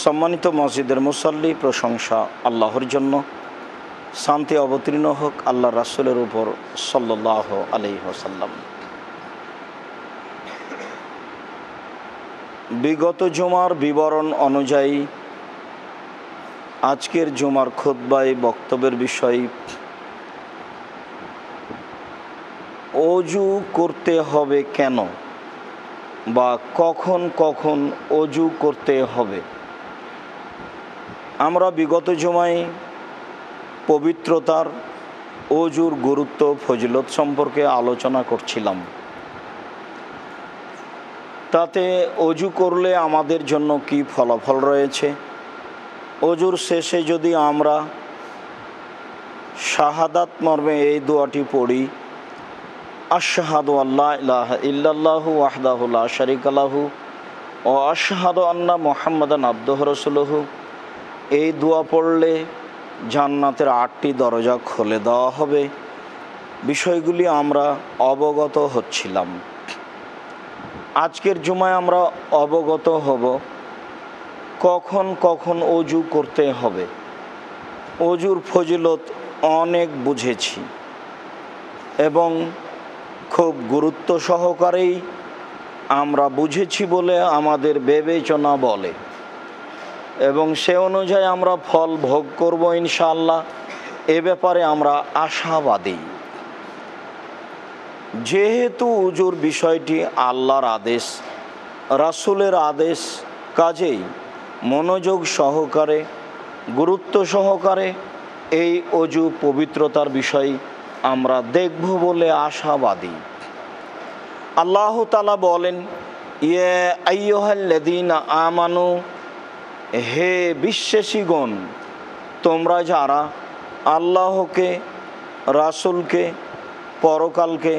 সম্মানিত মসজিদের মুসল্লি, প্রশংসা আল্লাহর জন্য, শান্তি অবতীর্ণ হোক আল্লাহ রাসূলের উপর সাল্লাল্লাহু আলাইহি ওয়াসাল্লাম। বিগত জুমার বিবরণ অনুযায়ী আজকের জুমার খুতবায় বক্তব্যের বিষয় অজু করতে হবে কেন বা কখন কখন অজু করতে হবে। আমরা বিগত জুমায় পবিত্রতার, অজুর গুরুত্ব, ফজিলত সম্পর্কে আলোচনা করছিলাম। তাতে অজু করলে আমাদের জন্য কি ফলাফল রয়েছে, অজুর শেষে যদি আমরা শাহাদাত মর্মে এই দোয়াটি পড়ি, আশহাদু আল্লা ইলাহা ইল্লাল্লাহু ওয়াহদাহু লা শারীকা লাহু ওয়া আশহাদু আন্না মুহাম্মাদান আবদুহু রাসূলুহু, এই দোয়া পড়লে জান্নাতের 8টি দরজা খুলে দেওয়া হবে। বিষয়গুলি আমরা অবগত হচ্ছিলাম। আজকের জুমায় আমরা অবগত হব কখন কখন অজু করতে হবে। অজুর ফজিলত অনেক বুঝেছি এবং খুব গুরুত্ব সহকারেই আমরা বুঝেছি বলে আমাদের বিবেচনা বলে, এবং সে অনুযায়ী আমরা ফল ভোগ করব ইনশাআল্লাহ। এ ব্যাপারে আমরা আশাবাদী। যেহেতু অজুর বিষয়টি আল্লাহর আদেশ, রাসূলের আদেশ, কাজেই মনোযোগ সহকারে, গুরুত্ব সহকারে এই অজু পবিত্রতার বিষয় আমরা দেখব বলে আশাবাদী। আল্লাহ তাআলা বলেন, ইয়া আইয়ুহাল্লাযীনা আমানু, হে বিশ্বাসীগণ, তোমরা যারা আল্লাহকে, রাসূলকে, পরকালকে,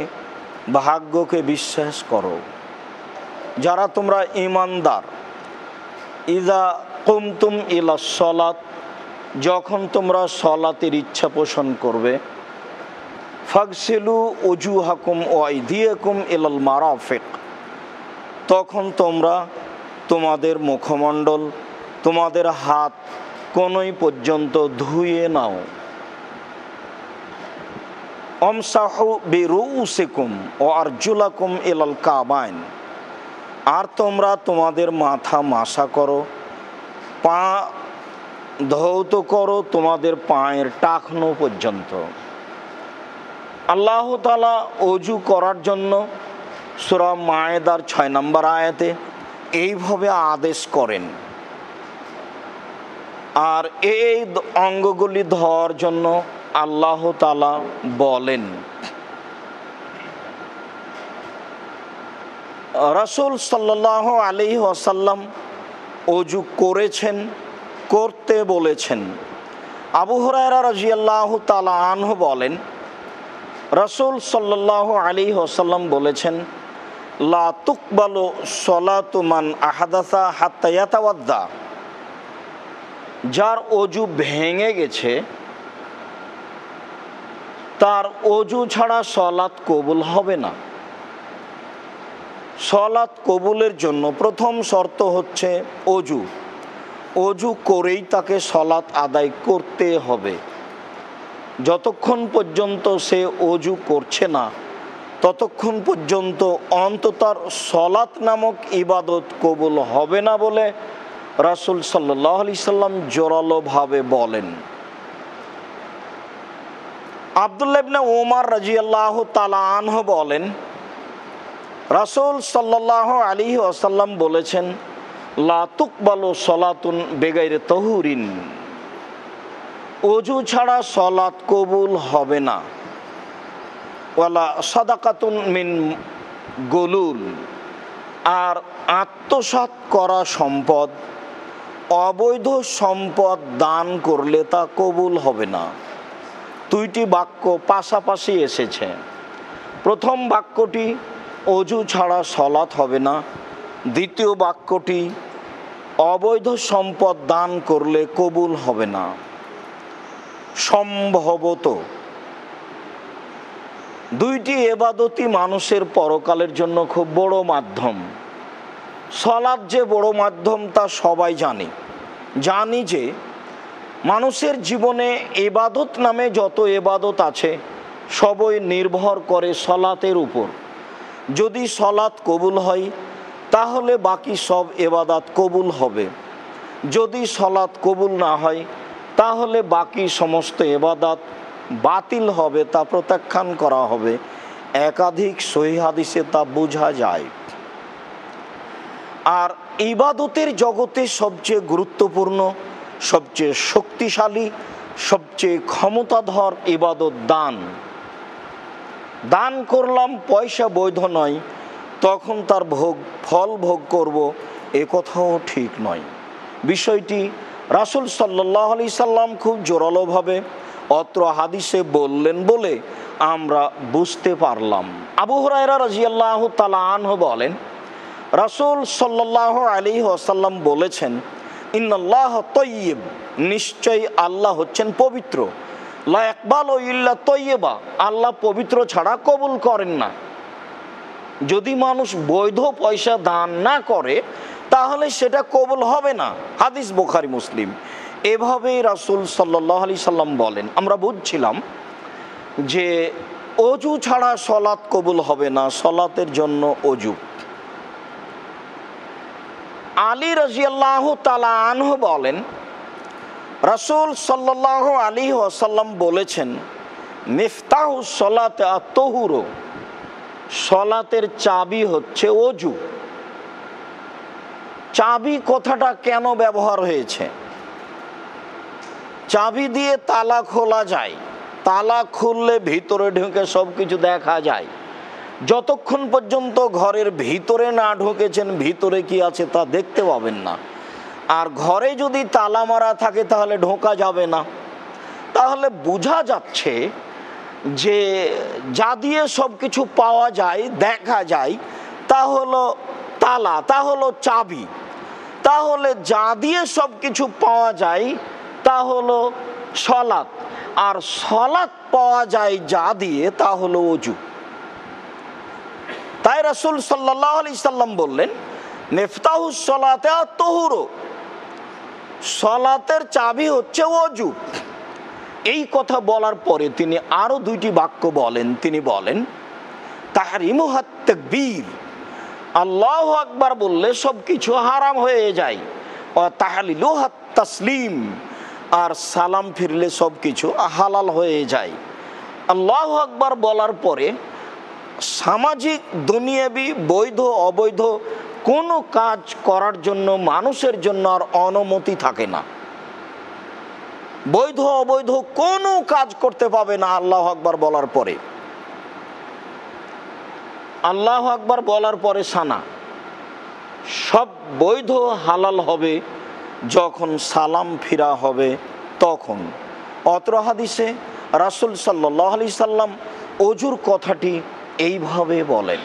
ভাগ্যকে বিশ্বাস করো, যারা তোমরা ঈমানদার, ইযা কুমতুম ইলা সলাত, যখন তোমরা সলাতের ইচ্ছা পোষণ করবে, ফাগসিলু উজুহাকুম ওয়া আইদিয়াকুম ইলাল মারাফিক, তখন তোমরা তোমাদের মুখমণ্ডল, তোমাদের হাত কোনই পর্যন্ত ধুয়ে নাও। আমসাহু বিরুউসিকুম ওয়া আরজুলাকুম ইলাল কাবাইন, আর তোমরা তোমাদের মাথা মাসা করো, পা ধৌত করো তোমাদের পায়ের টাকনো পর্যন্ত। আল্লাহ তাআলা অজু করার জন্য সূরা মায়েদার 6 নম্বর আয়াতে এইভাবে আদেশ করেন, আর এই অঙ্গগুলি ধোয়ার জন্য আল্লাহ তাআলা বলেন। রাসূল সাল্লাল্লাহু আলাইহি ওয়াসাল্লাম অজু করেছেন, করতে বলেছেন। আবু হুরায়রা রাদিয়াল্লাহু তাআলা আনহু বলেন, রাসূল সাল্লাল্লাহু আলাইহি ওয়াসাল্লাম বলেছেন, লা তুকবালু সলাতু মান আহাদাসা হাত্তা ইয়াতাওয়াদ্দা, যার অজু ভেঙে গেছে তার অজু ছাড়া সলাত কবুল হবে না। সলাত কবুলের জন্য প্রথম শর্ত হচ্ছে অজু। অজু করেই তাকে সলাত আদায় করতে হবে। যতক্ষণ পর্যন্ত সে অজু করছে না ততক্ষণ পর্যন্ত অন্তত সলাত নামক ইবাদত কবুল হবে না বলে রাসূল সাল্লাল্লাহু আলাইহি সাল্লাম জোরালোভাবে বলেন। আব্দুল্লাহ ইবনে ওমর রাদিয়াল্লাহু তাআলা আনহু বলেন, রাসূল সাল্লাল্লাহু আলাইহি ওয়াসাল্লাম বলেছেন, লা তুকবালু সলাতুন বিগাইরি তাহুরিন, অজু ছাড়া সলাত কবুল হবে না। ওয়ালা সাদাকাতুন মিন গুলুল, আর আত্মসাৎ করা সম্পদ, অবৈধ সম্পদ দান করলে তা কবুল হবে না। দুইটি বাক্য পাশাপাশি এসেছে। প্রথম বাক্যটি অজু ছাড়া সলাত হবে না, দ্বিতীয় বাক্যটি অবৈধ সম্পদ দান করলে কবুল হবে না। সম্ভবত দুইটি ইবাদতই মানুষের পরকালের জন্য খুব বড় মাধ্যম। সলাত যে বড় মাধ্যম তা সবাই জানে, জানি যে মানুষের জীবনে ইবাদত নামে যত ইবাদত আছে সবই নির্ভর করে সলাতের উপর। যদি সলাত কবুল হয় তাহলে বাকি সব ইবাদত কবুল হবে, যদি সলাত কবুল না হয় তাহলে বাকি সমস্ত ইবাদত বাতিল হবে, তা প্রত্যাখ্যান করা হবে। একাধিক সহিহ হাদিসে তা বোঝা যায়। আর ইবাদতের জগতে সবচেয়ে গুরুত্বপূর্ণ, সবচেয়ে শক্তিশালী, সবচেয়ে ক্ষমতাধর ইবাদত দান। দান করলাম, পয়সা বৈধ নয়, তখন তার ফল ভোগ করব, এ কথাও ঠিক নয়। বিষয়টি রাসূল সাল্লাল্লাহু আলাইহি সাল্লাম খুব জোরালোভাবে অত্র হাদিসে বললেন বলে আমরা বুঝতে পারলাম। আবু হুরায়রা রাদিয়াল্লাহু তাআলা আনহু বলেন, রাসূল সাল্লাল্লাহু আলাইহি ওয়াসাল্লাম বলেছেন, ইন্নাল্লাহ তাইয়্যিব, নিশ্চয়ই আল্লাহ হচ্ছেন পবিত্র। লা ইয়াকবালু ইল্লা তাইয়্যিবা, আল্লাহ পবিত্র ছাড়া কবুল করেন না। যদি মানুষ বৈধ পয়সা দান না করে তাহলে সেটা কবুল হবে না। হাদিস বুখারী মুসলিম। এভাবেই রাসূল সাল্লাল্লাহু আলাইহি সাল্লাম বলেন। আমরা বুঝছিলাম যে অজু ছাড়া সলাত কবুল হবে না, সলাতের জন্য অজু। আলী রাদিয়াল্লাহু তাআলা আনহু বলেন, রাসূল সাল্লাল্লাহু আলাইহি ওয়াসাল্লাম বলেছেন, মিফতাহুস সলাতে আত-তাহুর, সলাতের চাবি হচ্ছে অজু। চাবি কথাটা কেন ব্যবহার হয়েছে? চাবি দিয়ে তালা খোলা যায়, তালা খুললে ভিতরে ঢুকে সব কিছু দেখা যায়। যতক্ষণ পর্যন্ত ঘরের ভিতরে না ঢুকেছেন ভিতরে কি আছে তা দেখতে পাবেন না। আর ঘরে যদি তালা মারা থাকে তাহলে ঢোকা যাবে না। তাহলে বোঝা যাচ্ছে যে যা দিয়ে সব কিছু পাওয়া যায়, দেখা যায়, তা হলো তালা, তা হলো চাবি। তাহলে যা দিয়ে সব কিছু পাওয়া যায় তা হলো সলাত, আর সলাত পাওয়া যায় যা দিয়ে তা হলো অজু। তাই রাসূল সাল্লাল্লাহু আলাইহি সাল্লাম বললেন, মিফতাহুস সলাতে আত-তাহুর, সলাতের চাবি হচ্ছে অজু। এই কথা বলার পরে তিনি আরো দুইটি বাক্য বলেন। তিনি বলেন, তাহরিমুহাত তাকবীর, আল্লাহু আকবার বললে সব কিছু হারাম হয়ে যায়। ও তাহলিলুহাত তাসলিম, আর সালাম ফিরলে সব কিছু হালাল হয়ে যায়। আল্লাহু আকবার বলার পরে সামাজিক, দুনিয়াবি, বৈধ অবৈধ কোনো কাজ করার জন্য মানুষের জন্য আর অনুমতি থাকে না। বৈধ অবৈধ কোনো কাজ করতে পাবে না আল্লাহু আকবার বলার পরে। আল্লাহু আকবার বলার পরে সানা, সব বৈধ হালাল হবে যখন সালাম ফিরা হবে তখন। অত্র হাদিসে রাসূল সাল্লাল্লাহু আলাইহি সাল্লাম অজুর কথাটি এইভাবে বলেন।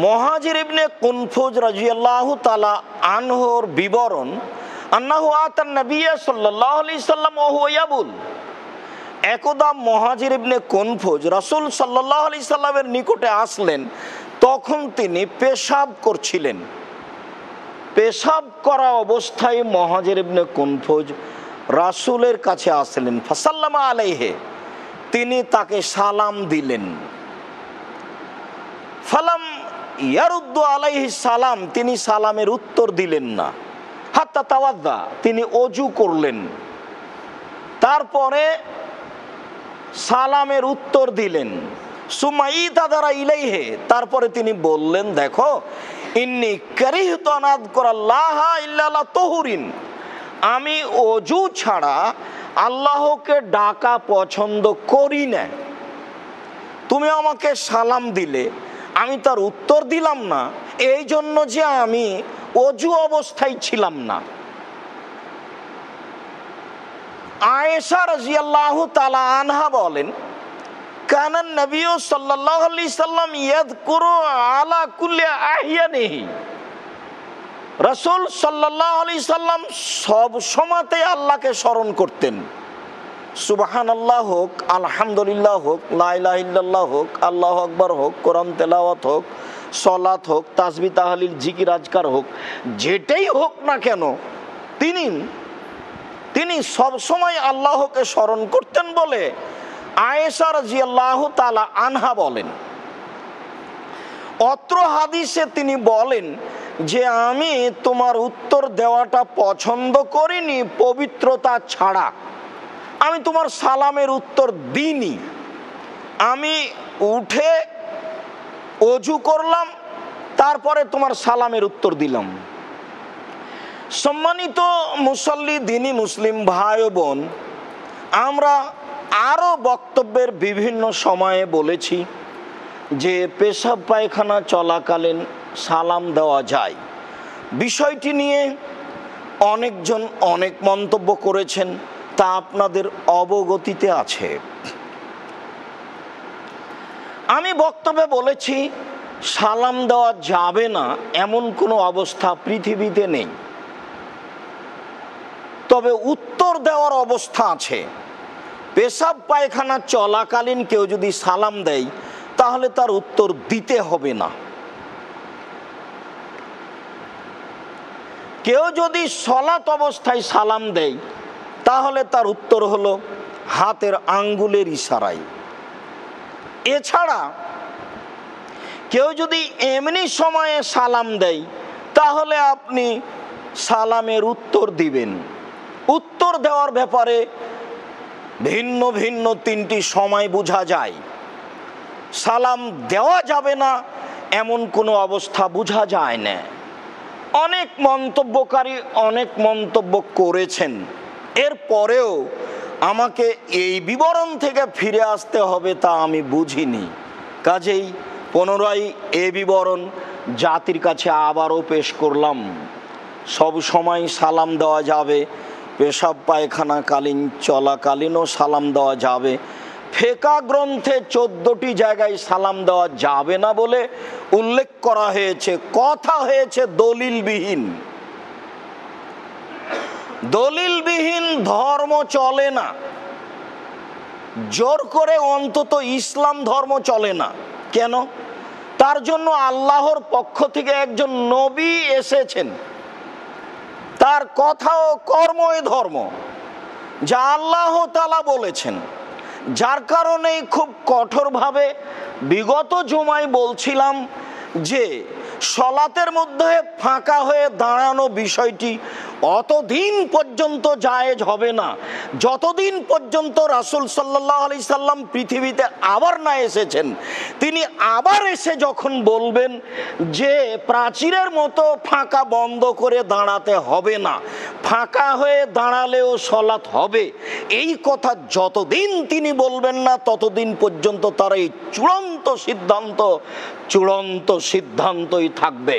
মুহাজির ইবনে কুনফুজ রাদিয়াল্লাহু তাআলা আনহুর বিবরণ, আন্নাহু আতান নবিয়্য সাল্লাল্লাহু আলাইহি সাল্লাম ওয়া হুয়া ইয়াবুল, একদা মুহাজির ইবনে কুনফুজ রাসূল সাল্লাল্লাহু আলাইহি সাল্লামের নিকটে আসলেন, তখন তিনি পেশাব করছিলেন। পেশাব করা অবস্থায় মুহাজির ইবনে কুনফুজ রাসূলের কাছে আসলেন। ফাসাল্লামা আলাইহি, তিনি তাকে সালাম দিলেন। ফালাম ইয়ারুদ্দু আলাইহি সালাম, তিনি সালামের উত্তর দিলেন না। হাত্তা তাওয়াদ্দা, তিনি অজু করলেন, তারপরে সালামের উত্তর দিলেন। সুমাইতাদারা ইলাইহি, তারপরে তিনি বললেন, দেখো, ইন্নী কারিহতু আন আযকুরাল্লাহা ইল্লা লা তাহুরিন, আমি অজু ছাড়া আল্লাহকে ডাকা পছন্দ করি না। তুমি আমাকে সালাম দিলে, আমি তার উত্তর দিলাম না, এই জন্য যে আমি অজু অবস্থায় ছিলাম না। আয়েশা রাদিয়াল্লাহু তাআলা আনহা বলেন, কানান নবী সাল্লাল্লাহু আলাইহি সাল্লাম ইয়াযকুরু আলা কুল্লি আহিয়ানিহি, রাসূল সাল্লাল্লাহু আলাইহি সাল্লাম সব সময়তে আল্লাহকে স্মরণ করতেন। সুবহানাল্লাহ হোক, আলহামদুলিল্লাহ হোক, লা ইলাহা ইল্লাল্লাহ হোক, আল্লাহু আকবার হোক, কোরআন তেলাওয়াত হোক, সালাত হোক, তাসবিহ তাহলিল জিকির আজকার হোক, যেটাই হোক না কেন তিনি সবসময় আল্লাহকে স্মরণ করতেন বলে আয়েশা রাদিয়াল্লাহু তাআলা আনহা বলেন। অত্র হাদিসে তিনি বলেন যে আমি তোমার উত্তর দেওয়াটা পছন্দ করিনি পবিত্রতা ছাড়া, আমি তোমার সালামের উত্তর দিইনি। আমি উঠে অজু করলাম, তারপরে তোমার সালামের উত্তর দিলাম। সম্মানিত মুসল্লি, দিনী মুসলিম ভাই ও বোন, আমরা আরও বক্তব্যের বিভিন্ন সময়ে বলেছি যে পেশাব পায়খানা চলাকালীন সালাম দেওয়া যায়। বিষয়টি নিয়ে অনেকজন অনেক মন্তব্য করেছেন, তা আপনাদের অবগতিতে আছে। আমি বক্তব্যে বলেছি সালাম দেওয়া যাবে না এমন কোনো অবস্থা পৃথিবীতে নেই, তবে উত্তর দেওয়ার অবস্থা আছে। পেশাব পায়খানা চলাকালীন কেউ যদি সালাম দেয় তাহলে তার উত্তর দিতে হবে না। কেউ যদি সলাত অবস্থায় সালাম দেয় তাহলে তার উত্তর হলো হাতের আঙ্গুলের ইশারায়। এছাড়া কেউ যদি এমনি সময়ে সালাম দেয় তাহলে আপনি সালামের উত্তর দিবেন। উত্তর দেওয়ার ব্যাপারে ভিন্ন ভিন্ন তিনটি সময় বোঝা যায়। সালাম দেওয়া যাবে না এমন কোনো অবস্থা বোঝা যায় না। অনেক মন্তব্যকারী অনেক মন্তব্য করেছেন, এরপরেও আমাকে এই বিবরণ থেকে ফিরে আসতে হবে তা আমি বুঝিনি। কাজেই পুনরায় এই বিবরণ জাতির কাছে আবারও পেশ করলাম। সব সময় সালাম দেওয়া যাবে, পেশাব পায়খানাকালীন চলাকালীনও সালাম দেওয়া যাবে। ফিকহ গ্রন্থে 14টি জায়গায় সালাম দেওয়া যাবে না বলে উল্লেখ করা হয়েছে। কথা হয়েছে দলিলবিহীন। দলিলবিহীন ধর্ম চলে না, জোর করে অন্তত ইসলাম ধর্ম চলে না। কেন? তার জন্য আল্লাহর পক্ষ থেকে একজন নবী এসেছেন, তার কথা ও কর্মই ধর্ম, যা আল্লাহ তাআলা বলেছেন। যার কারণে খুব কঠোরভাবে বিগত জুমায় বলছিলাম যে সলাতের মধ্যে ফাঁকা হয়ে দাঁড়ানো বিষয়টি অতদিন পর্যন্ত জায়েজ হবে না যতদিন পর্যন্ত রাসূল সাল্লাল্লাহু আলাইহি সাল্লাম পৃথিবীতে আবার না এসেছেন। তিনি আবার এসে যখন বলবেন যে প্রাচীরের মতো ফাঁকা বন্ধ করে দাঁড়াতে হবে না, ফাঁকা হয়ে দাঁড়ালেও সলাত হবে, এই কথা যতদিন তিনি বলবেন না ততদিন পর্যন্ত তার এই চূড়ান্ত সিদ্ধান্তই থাকবে।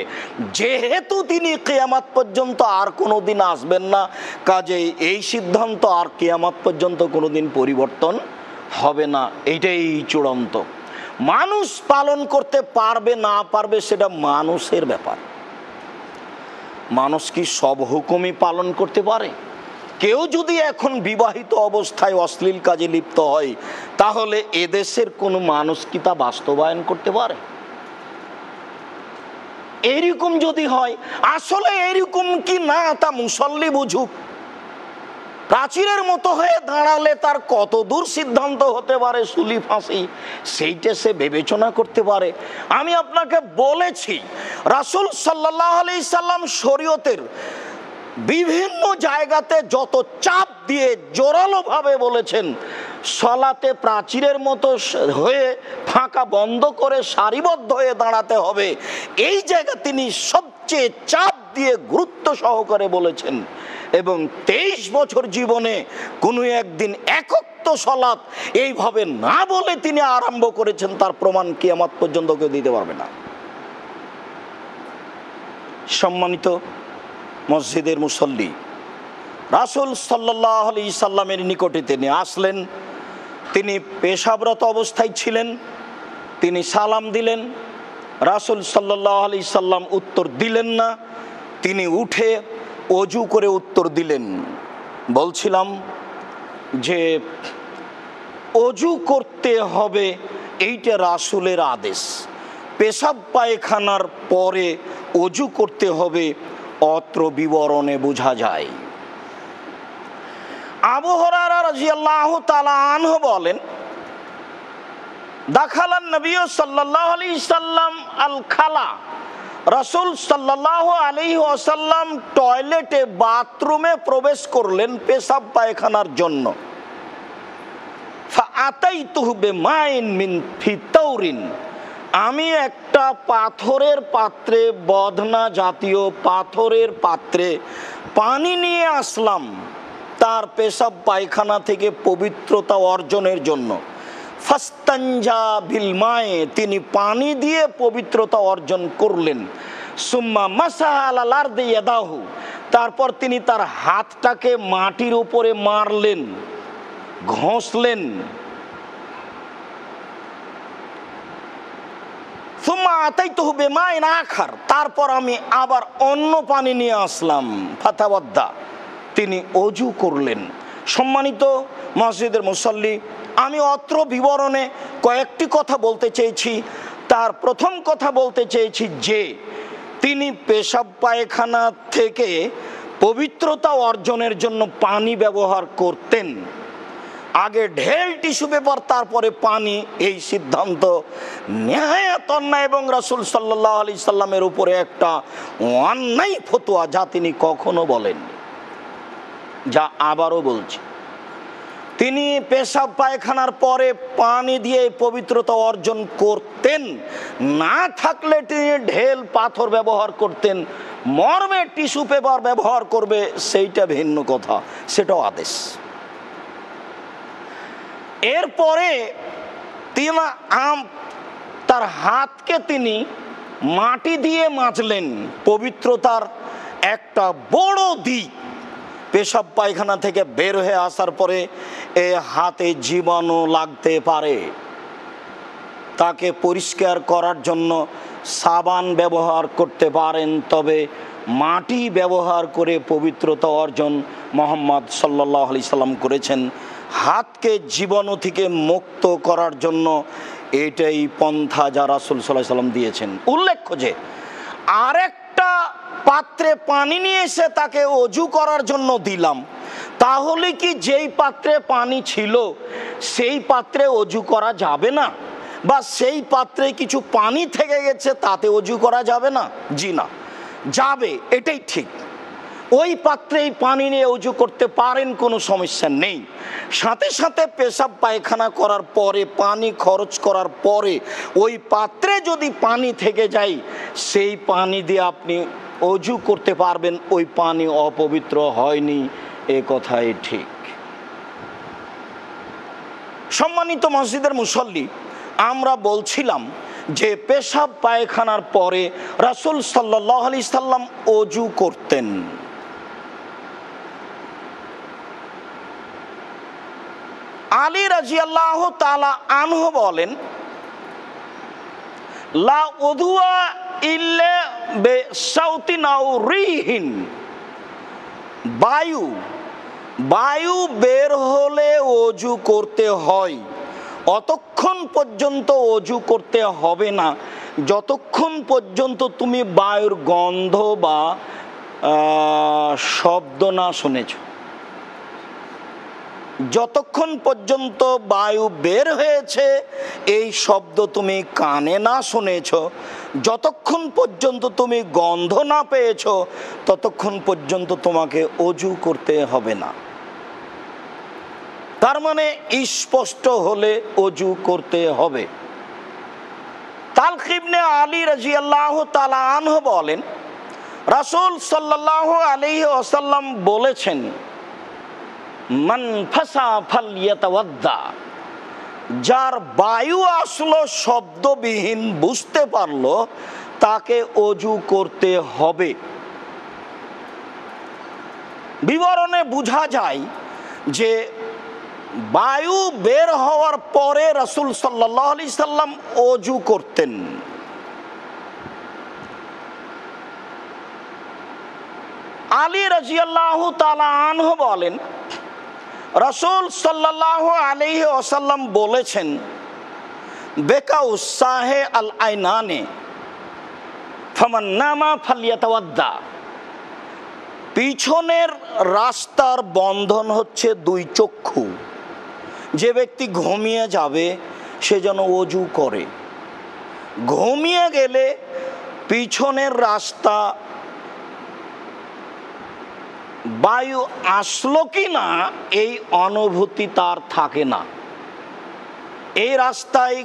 যেহেতু তিনি কিয়ামত পর্যন্ত আর কোনোদিন আসবেন না, কাজেই এই সিদ্ধান্ত আর কিয়ামত পর্যন্ত কোনোদিন পরিবর্তন হবে না, এইটাই চূড়ান্ত। মানুষ পালন করতে পারবে না পারবে সেটা মানুষের ব্যাপার। মানুষ কি সব হুকুমই পালন করতে পারে? কেউ যদি এখন বিবাহিত অবস্থায় অশ্লীল কাজে লিপ্ত হয় তাহলে এদেশের কোনো মানুষ কি তা বাস্তবায়ন করতে পারে? এরকম যদি হয়, আসলে এরকম কি না তা মুসল্লি বুঝুক। প্রাচীরের মতো হয়ে দাঁড়ালে তার কত দূর সিদ্ধান্ত হতে পারে সুলি ফাঁসি, সেইটা সে বিবেচনা করতে পারে। আমি আপনাকে বলেছি রাসূল সাল্লাল্লাহু আলাইহি সাল্লাম শরীয়তের বিভিন্ন জায়গাতে যত চাপ দিয়ে জোরালো ভাবে বলেছেন সলাতে প্রাচীরের মতো হয়ে ফাঁকা বন্ধ করে সারিবদ্ধ হয়ে দাঁড়াতে হবে, এই জায়গা তিনি সবচেয়ে চাপ দিয়ে গুরুত্ব সহকারে বলেছেন। এবং 23 বছর জীবনে কোনো একদিন একক সলাত এইভাবে না বলে তিনি আরম্ভ করেছেন, তার প্রমাণ কিয়ামত পর্যন্ত কেউ দিতে পারবে না। সম্মানিত মসজিদের মুসল্লি, রাসূল সাল্লাল্লাহু আলাইহি সাল্লামের নিকটে তিনি আসলেন। তিনি পেশাবরত অবস্থায় ছিলেন, তিনি সালাম দিলেন। রাসূল সাল্লাল্লাহু আলাইহি সাল্লাম উত্তর দিলেন না, তিনি উঠে অজু করে উত্তর দিলেন। বলছিলাম যে অজু করতে হবে, এইটা রাসূলের আদেশ। পেশাব পায়খানার পরে অজু করতে হবে অত্র বিবরণে বোঝা যায়। আবু হুরায়রা রাদিয়াল্লাহু তাআলা আনহু বলেন, দাখালান নবী সাল্লাল্লাহু আলাইহি সাল্লাম আল খালা, রাসূল সাল্লাল্লাহু আলাইহি ওয়াসাল্লাম টয়লেটে বাথরুমে প্রবেশ করলেন পেশাব পায়খানার জন্য। ফাআতাইতুহু বিমাইন মিন ফিতাউরিন, আমি একটা পাথরের পাত্রে, বদনা জাতীয় পাথরের পাত্রে পানি নিয়ে আসলাম তার পেশাব পায়খানা থেকে পবিত্রতা অর্জনের জন্য। ফাস্তানজা বিল মায়ে, তিনি পানি দিয়ে পবিত্রতা অর্জন করলেন। সুম্মা মাসাহা আলাল আরদি ইয়াদাহু, তারপর তিনি তার হাতটাকে মাটির উপরে মারলেন, ঘষলেন। সুম্মা আতাইতুহু বিমাইন আখার, তারপর আমি আবার অন্য পানি নিয়ে আসলাম। ফাতাওয়াদ্দা, তিনি ওযু করলেন। সম্মানিত মসজিদের মুসল্লি, আমি অত্র বিবরণে কয়েকটি কথা বলতে চেয়েছি। তার প্রথম কথা বলতে চেয়েছি যে তিনি পেশাব পায়খানা থেকে পবিত্রতা অর্জনের জন্য পানি ব্যবহার করতেন। আগে ঢেল টিস্যু পেপার, তারপরে পানি, এই সিদ্ধান্ত নেহায়াত অন্যায় এবং রাসূল সাল্লাল্লাহু আলাইহি সাল্লামের উপরে একটা অন্যায় ফতোয়া, যা তিনি কখনো বলেন। যা আবারও বলছি, তিনি পেশাব পায়খানার পরে পানি দিয়ে পবিত্রতা অর্জন করতেন। না থাকলে তিনি ঢেল পাথর ব্যবহার করতেন, মর্মে টিস্যু পেপার ব্যবহার করবে সেইটা ভিন্ন কথা, সেটাও আদেশ। এরপরে তিনি তার হাতকে তিনি মাটি দিয়ে মাজলেন। পবিত্রতার একটা বড় দিক, পেশাব পায়খানা থেকে বের হয়ে আসার পরে এ হাতে জীবাণু লাগতে পারে। তাকে পরিষ্কার করার জন্য সাবান ব্যবহার করতে পারেন, তবে মাটি ব্যবহার করে পবিত্রতা অর্জন মুহাম্মদ সাল্লাল্লাহু আলাইহি সাল্লাম করেছেন। হাতকে জীবাণু থেকে মুক্ত করার জন্য এটাই পন্থা যা রাসূল সাল্লাল্লাহু আলাইহি সাল্লাম দিয়েছেন। উল্লেখ্য যে আরেকটা পাত্রে পানি নিয়ে এসে তাকে ওযু করার জন্য দিলাম, তাহলে কি যেই পাত্রে পানি ছিল সেই পাত্রে ওযু করা যাবে না? বা সেই পাত্রে কিছু পানি থেকে গেছে তাতে ওযু করা যাবে না? জি না, যাবে, এটাই ঠিক। ওই পাত্রেই পানি নিয়ে ওযু করতে পারেন, কোনো সমস্যা নেই। সাথে সাথে পেশাব পায়খানা করার পরে, পানি খরচ করার পরে ওই পাত্রে যদি পানি থেকে যায়, সেই পানি দিয়ে আপনি ওযু করতে পারবেন, ওই পানি অপবিত্র হয়নি, এ কথাই ঠিক। সম্মানিত মসজিদের মুসল্লি, আমরা বলছিলাম যে পেশাব পায়খানার পরে রাসূল সাল্লাল্লাহু আলাইহি সাল্লাম ওযু করতেন। আলী রাদিয়াল্লাহু তাআলা আনহু বলেন, লা উযুয়া ইল্লা বিসাউতিন আও রিহিন, বায়ু বের হলে ওযু করতে হয়। অতক্ষণ পর্যন্ত ওযু করতে হবে না যতক্ষণ পর্যন্ত তুমি বায়ুর গন্ধ বা শব্দ না শুনেছ। যতক্ষণ পর্যন্ত বায়ু বের হয়েছে এই শব্দ তুমি কানে না শুনেছ, যতক্ষণ পর্যন্ত তুমি গন্ধ না পেয়েছ, ততক্ষণ পর্যন্ত তোমাকে ওযু করতে হবে না। তার মানে স্পষ্ট হলে ওযু করতে হবে। তালখ ইবনে আলী রাদিয়াল্লাহু তাআলা আনহু বলেন, রাসূল সাল্লাল্লাহু আলাইহি ওয়াসাল্লাম বলেছেন, মান ফাসা ফালইয়াতাওয়াদ্দা, যার বায়ু আসলো শব্দবিহীন, বুঝতে পারলো, তাকে ওযু করতে হবে। বিবরণে বোঝা যায় যে বায়ু বের হওয়ার পরে রাসূল সাল্লাল্লাহু আলাইহি সাল্লাম ওযু করতেন। আলী রাদিয়াল্লাহু তাআলা আনহু বলেন, রাসূল সাল্লাল্লাহু আলাইহি ওয়াসাল্লাম বলেছেন, বেকাউ সাহে আল আইনানে ফামান নামা ফালিয়াতাওয়াদ্দা, পিছনের রাস্তার বন্ধন হচ্ছে দুই চক্ষু। যে ব্যক্তি ঘুমিয়ে যাবে সে যেন অজু করে। ঘুমিয়ে গেলে পিছনের রাস্তা বায়ু আসলো কি না এই অনুভূতি তার থাকে না। এই রাস্তায়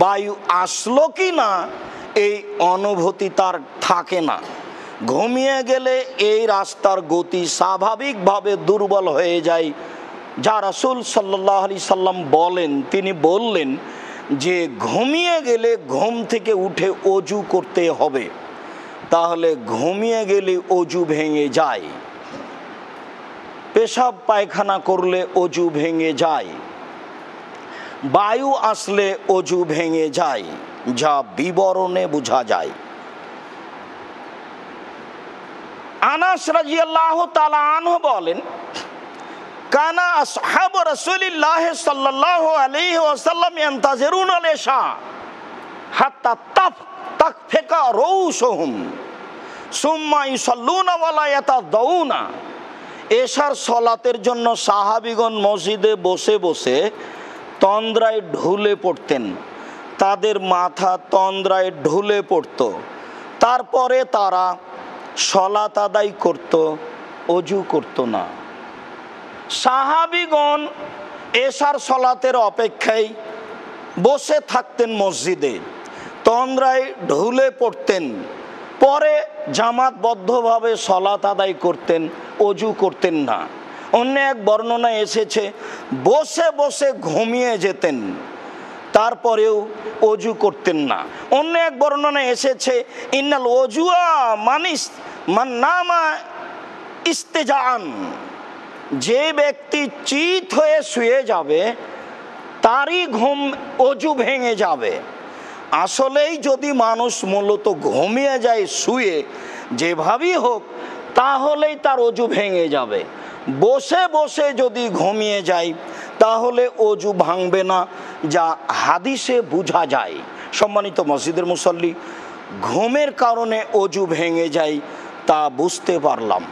বায়ু আসলো কি না এই অনুভূতি তার থাকে না। ঘুমিয়ে গেলে এই রাস্তার গতি স্বাভাবিকভাবে দুর্বল হয়ে যায়। যা রাসূল সাল্লাল্লাহু আলাইহি সাল্লাম বলেন, তিনি বললেন যে ঘুমিয়ে গেলে ঘুম থেকে উঠে অজু করতে হবে। তাহলে ঘুমিয়ে গেলে অজু ভেঙে যায়। পেশাব পায়খানা করলে অজু ভেঙে যায়। বায়ু আসলে অজু ভেঙে যায়, যা বিবরণে বোঝা যায়। আনাস রাদিয়াল্লাহু তাআলা আনহু বলেন, কানা আসহাবু রাসূলিল্লাহ সাল্লাল্লাহু আলাইহি ওয়াসাল্লাম ইয়ান্তাজিরুনা আল-ইশা হাত্তা তাকফিকা রউসুহুম সুম্মা ইসাল্লুনা ওয়া লা ইয়াতাদাউনা। এশার সালাতের জন্য সাহাবীগণ মসজিদে বসে বসে তন্দ্রায় ঢুলে পড়তেন। তাদের মাথা তন্দ্রায় ঢুলে পড়ত। তারপরে তারা সালাত আদায় করত, অজু করত না। সাহাবীগণ এশার সালাতের অপেক্ষায় বসে থাকতেন মসজিদে, তন্দ্রায় ঢুলে পড়তেন, পরে জামাতবদ্ধভাবে সালাত আদায় করতেন, অজু করতেন না। অন্য এক বর্ণনা এসেছে বসে বসে ঘুমিয়ে যেতেন, তারপরেও অজু করতেন না। অন্য এক বর্ণনা এসেছে ইন্নাল ওজুয়া মান নামা ইস্তেজান, যে ব্যক্তি চিত হয়ে শুয়ে যাবে তারই অজু ভেঙে যাবে। আসলেই যদি মানুষ মূলত ঘুমিয়ে যায় শুয়ে যেভাবেই হোক, তাহলেই তার অজু ভেঙে যাবে। বসে বসে যদি ঘুমিয়ে যায় তাহলে অজু ভাঙবে না, যা হাদিসে বোঝা যায়। সম্মানিত মসজিদের মুসল্লি, ঘুমের কারণে অজু ভেঙে যায় তা বুঝতে পারলাম।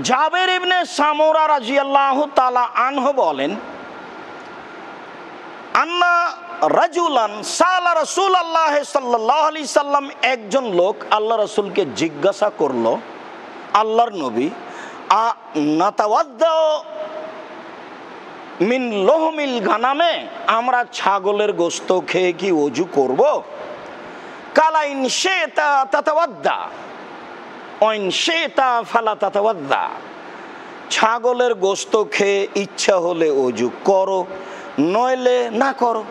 জাবের ইবনে সামুরা রাদিয়াল্লাহু তাআলা আনহু বলেন, আন্না রাজুলান সালা রাসূলুল্লাহ সাল্লাল্লাহু আলাইহি সাল্লাম, একজন লোক আল্লাহ রাসূলকে জিজ্ঞাসা করলো, আল্লাহর নবী, নাতাওয়াদ্দা মিন লহমিল গানামে, আমরা ছাগলের গোশত খেয়ে কি অজু করব? কালা ইন শিতা তাতাওয়াদ্দা ওয়া ইন শিতা ফালা তাতাওয়াদ্দা, ছাগলের গোশত খেয়ে ইচ্ছা হলে অজু করো, নইলে না করো।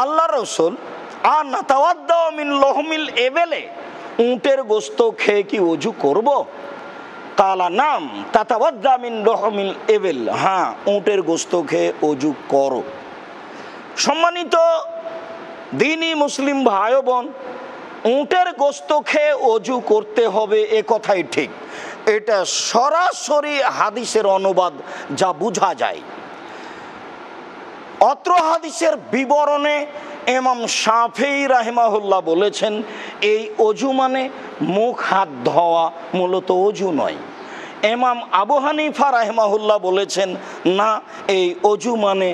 আল্লাহ রাসূল নাতাওয়াদ্দা মিন লহমিল এবেলে, উটের গোশত খেয়ে কি অজু করব? কালা নাম তাতাওয়াদ্দা মিন লহমিল এবেল, হ্যাঁ উটের গোশত খেয়ে অজু করো। সম্মানিত দ্বীনি মুসলিম ভাই বোন, উটের গোশত খেয়ে অজু করতে হবে এ কথাই ঠিক। এটা সরাসরি হাদিসের অনুবাদ, যা বোঝা যায়। অত্র হাদিসের বিবরণে ইমাম শাফিঈ রাহিমাহুল্লাহ বলেছেন, এই অজু মানে মুখ হাত ধোয়া, মূলত অজু নয়। ইমাম আবু হানিফা রাহিমাহুল্লাহ বলেছেন, না, এই অজু মানে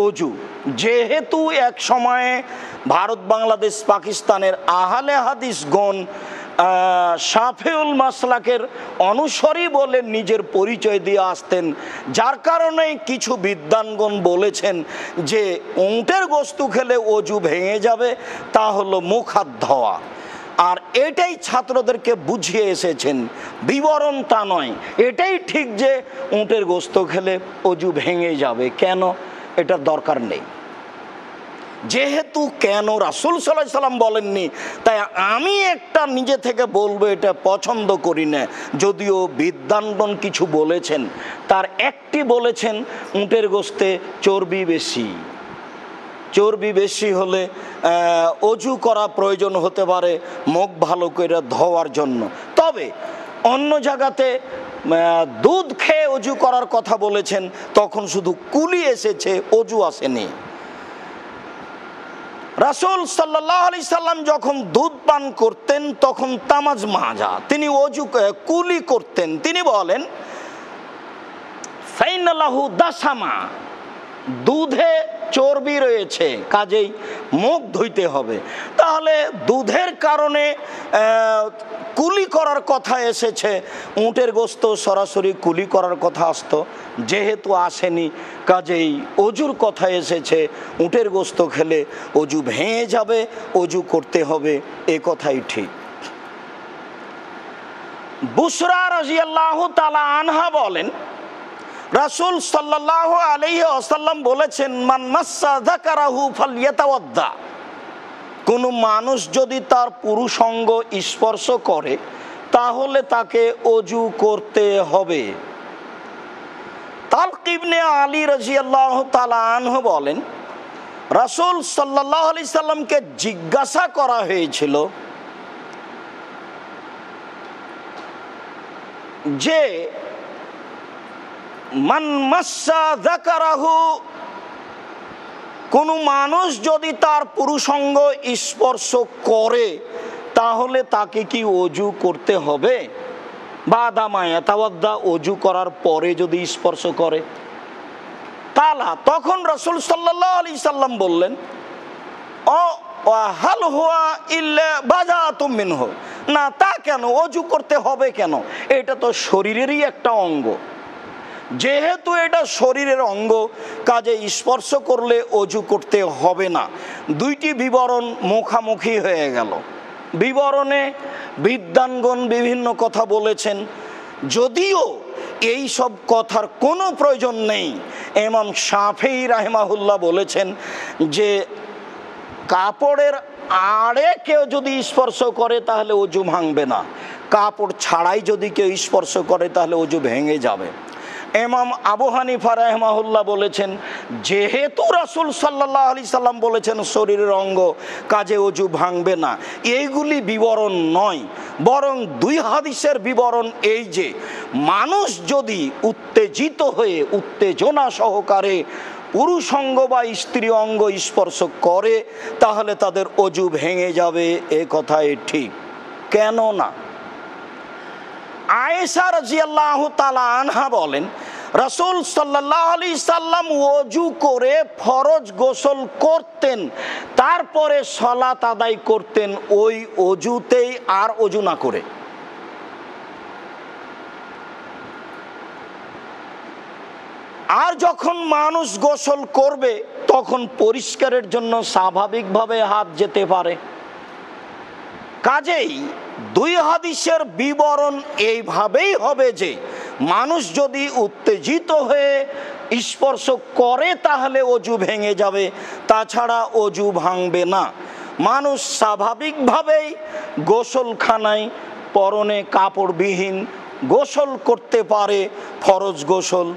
অজু। যেহেতু এক সময়ে ভারত, বাংলাদেশ, পাকিস্তানের আহলে হাদিসগণ শাফিউল মাসলাকের অনুসারী বলে নিজের পরিচয় দিয়ে আসতেন, যার কারণে কিছু বিদ্বানগণ বলেছেন যে উটের গোশত খেলে অজু ভেঙে যাবে, তা হলো মুখ হাত ধোয়া। আর এটাই ছাত্রদেরকে বুঝিয়ে এসেছেন, বিবরণ তা নয়। এটাই ঠিক যে উটের গোশত খেলে অজু ভেঙে যাবে, কেন এটার দরকার নেই। যেহেতু কেন রাসূল সাল্লাল্লাহু আলাইহি সাল্লাম বলেননি, তাই আমি একটা নিজে থেকে বলবো এটা পছন্দ করি না। যদিও বিদ্বানগণ কিছু বলেছেন, তার একটি বলেছেন উটের গোশতে চর্বি বেশি, চর্বি বেশি হলে অজু করা প্রয়োজন হতে পারে মুখ ভালো করে ধোয়ার জন্য। তবে অন্য জায়গাতে দুধ খেয়ে অজু করার কথা বলেছেন, তখন শুধু কুলি এসেছে, অজু আসেনি। রাসূল সাল্লাল্লাহু আলাইহি সাল্লাম যখন দুধ পান করতেন তখন তামাজ মাজা, তিনি ওযু কুলি করতেন। তিনি বলেন ফাইনালাহু দাসামা, দুধে চর্বি রয়েছে, কাজেই মুখ ধুইতে হবে। তাহলে দুধের কারণে কুলি করার কথা এসেছে, উটের গোস্ত সরাসরি কুলি করার কথা আসতো, যেহেতু আসেনি কাজেই অজুর কথা এসেছে। উটের গোস্ত খেলে অজু ভেঙে যাবে, অজু করতে হবে, এ কথাই ঠিক। বুসরা রাদিয়াল্লাহু তাআলা আনহা বলেন রাসূল সাল্লাল্লাহু আলাইহি ওয়াসাল্লাম বলেছেন মান মাসসা যাকারাহু ফালইয়াতাওয়াদ্দা, কোন মানুষ যদি তার পুরুষাঙ্গ স্পর্শ করে তাহলে তাকে অজু করতে হবে। তালক ইবনে আলী রাদিয়াল্লাহু তাআলা আনহু বলেন রাসূল সাল্লাল্লাহু আলাইহি সাল্লামকে জিজ্ঞাসা করা হয়েছিল যে মান মাসসা যাকারাহু, কোন মানুষ যদি তার পুরুষাঙ্গ স্পর্শ করে তাহলে তাকে কি অজু করতে হবে? বাদা মা ইয়াতাওয়াদ্দা, অজু করার পরে যদি স্পর্শ করে। তালা, তখন রাসূল সাল্লাল্লাহু আলাইহি সাল্লাম বললেন ও হাল হুয়া ইল্লা বাযাতুম মিনহু, না তা কেন, অজু করতে হবে কেন? এটা তো শরীরেরই একটা অঙ্গ, যেহেতু এটা শরীরের অঙ্গ কাজে স্পর্শ করলে অজু করতে হবে না। দুইটি বিবরণ মুখামুখি হয়ে গেল। বিবরণে বিদ্বানগণ বিভিন্ন কথা বলেছেন, যদিও এই সব কথার কোনো প্রয়োজন নেই। ইমাম শাফিঈ রাহিমাহুল্লাহ বলেছেন যে কাপড়ের আড়ে কেউ যদি স্পর্শ করে তাহলে অজু ভাঙবে না, কাপড় ছাড়াই যদি কেউ স্পর্শ করে তাহলে অজু ভেঙে যাবে। ইমাম আবু হানিফা রাহিমাহুল্লাহ বলেছেন যেহেতু রাসূল সাল্লাল্লাহু আলাইহি সাল্লাম বলেছেন শরীরের অঙ্গ কাজে অজু ভাঙবে না। এইগুলি বিবরণ নয়, বরং দুই হাদিসের বিবরণ এই যে মানুষ যদি উত্তেজিত হয়ে উত্তেজনা সহকারে পুরুষাঙ্গ বা স্ত্রী অঙ্গ স্পর্শ করে তাহলে তাদের অজু ভেঙে যাবে, এ কথাই ঠিক। কেন না, আয়েশা রাদিয়াল্লাহু তাআলা আনহা বলেন রাসূল সাল্লাল্লাহু আলাইহি সাল্লাম ওযু করে ফরজ গোসল করতেন, তারপরে সালাত আদায় করতেন ওই অজুতেই, আর অজু না করে। আর যখন মানুষ গোসল করবে তখন পরিষ্কারের জন্য স্বাভাবিকভাবে হাত যেতে পারে। কাজেই দুই হাদিসের বিবরণ এইভাবেই হবে যে মানুষ যদি উত্তেজিত হয়ে স্পর্শ করে তাহলে অজু ভেঙে যাবে, তাছাড়া অজু ভাঙবে না। মানুষ স্বাভাবিকভাবেই গোসলখানায় পরনে কাপড়বিহীন গোসল করতে পারে ফরজ গোসল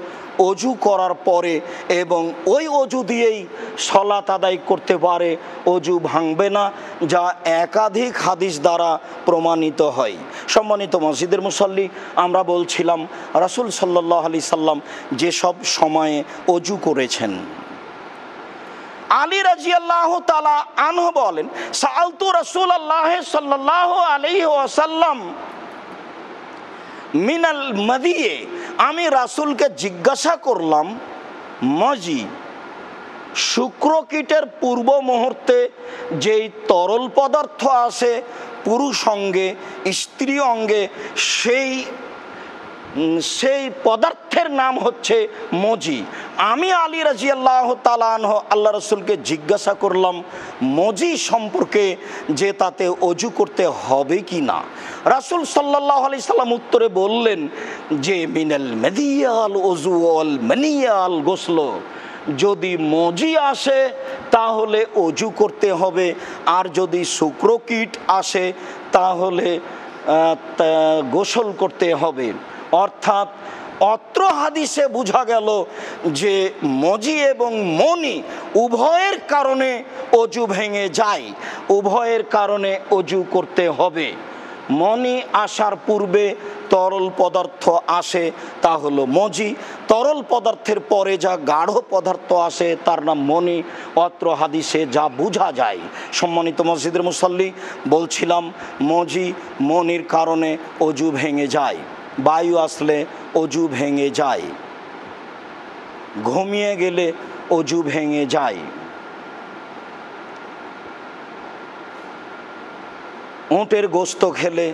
অজু করার পরে, এবং ওই অজু দিয়েই সালাত আদায় করতে পারে, অজু ভাঙবে না, যা একাধিক হাদিস দ্বারা প্রমাণিত হয়। সম্মানিত মসজিদের মুসল্লি, আমরা বলছিলাম রাসূল সাল্লাল্লাহু আলাইহি সাল্লাম যেসব সময়ে অজু করেছেন। আলী রাদিয়াল্লাহু তাআলা আনহু বলেন সাআলতু রাসূলুল্লাহ সাল্লাল্লাহু আলাইহি ওয়াসাল্লাম মিনাল মাদিয়ে, আমি রাসূলকে জিজ্ঞাসা করলাম মজি, শুক্রকীটের পূর্ব মুহূর্তে যেই তরল পদার্থ আসে পুরুষ অঙ্গে স্ত্রী অঙ্গে, সেই পদার্থের নাম হচ্ছে মজি। আমি আলী রাদিয়াল্লাহু তাআলা আনহু আল্লাহ রাসূলকে জিজ্ঞাসা করলাম মজি সম্পর্কে, যে তাতে অজু করতে হবে কি না। রাসূল সাল্লাল্লাহু আলাইহি সাল্লাম উত্তরে বললেন যে মিনাল মাদিয়াল ওযু ওয়াল মানিয়াল গোসল, যদি মজি আসে তাহলে অজু করতে হবে, আর যদি শুক্রকীট আসে তাহলে গোসল করতে হবে। অর্থাৎ অত্র হাদিসে বোঝা গেল যে মজি এবং মনি উভয়ের কারণে অজু ভেঙে যায়, উভয়ের কারণে অজু করতে হবে। মনি আসার পূর্বে তরল পদার্থ আসে তা হলো মজি। তরল পদার্থের পরে যা গাঢ় পদার্থ আসে তার নাম মনি। অত্র হাদিসে যা বোঝা যায়, সম্মানিত মসজিদের মুসল্লি, বলছিলাম মজি মনির কারণে অজু ভেঙে যায়, বায়ু আসলে অজু ভেঙে যায়, ঘুমিয়ে গেলে অজু ভেঙে যায়, উটের গোস্ত খেলে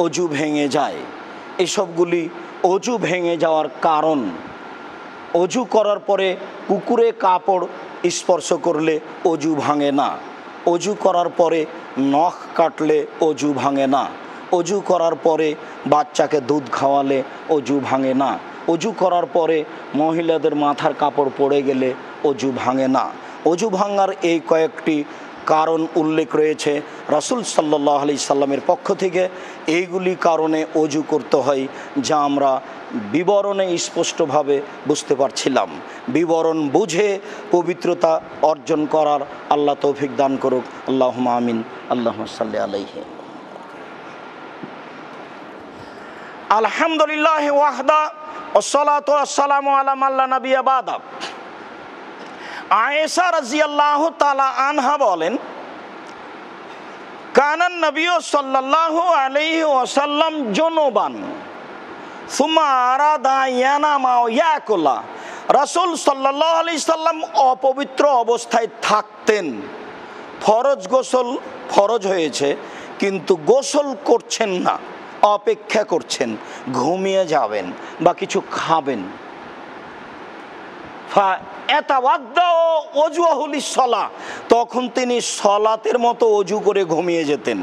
অজু ভেঙে যায়। এসবগুলি অজু ভেঙে যাওয়ার কারণ। অজু করার পরে কুকুরে কাপড় স্পর্শ করলে অজু ভাঙে না। অজু করার পরে নখ কাটলে অজু ভাঙে না। অজু করার পরে বাচ্চাকে দুধ খাওয়ালে অজু ভাঙে না। অজু করার পরে মহিলাদের মাথার কাপড় পড়ে গেলে অজু ভাঙে না। অজু ভাঙার এই কয়েকটি কারণ উল্লেখ রয়েছে রাসূল সাল্লাল্লাহু আলাইহি সাল্লামের পক্ষ থেকে। এইগুলি কারণে অজু করতে হয়, যা আমরা বিবরণে স্পষ্টভাবে বুঝতে পারছিলাম। বিবরণ বুঝে পবিত্রতা অর্জন করার আল্লাহ তৌফিক দান করুক। আল্লাহুম্মা আমিন। আল্লাহুম্মা সাল্লি আলাইহি। আলহামদুলিল্লাহি ওয়াহদা ওয়াসসালাতু ওয়াসসালামু আলা মান লা নাবিয়্যা বাদা। আয়েশা রাদিয়াল্লাহু তাআলা আনহা বলেন, কানান নবী সাল্লাল্লাহু আলাইহি ওয়াসাল্লাম জুনুবান সুম্মা আরাদা ইয়ানামা ওয়া ইয়াকুলা। রাসূল সাল্লাল্লাহু আলাইহি সাল্লাম অপবিত্র অবস্থায় থাকতেন। ফরজ গোসল ফরজ হয়েছে, কিন্তু গোসল করছেন না, অপেক্ষা করছেন, ঘুমিয়ে যাবেন বা কিছু খাবেন। তখন তিনি সলাতের মতো অজু করে ঘুমিয়ে যেতেন,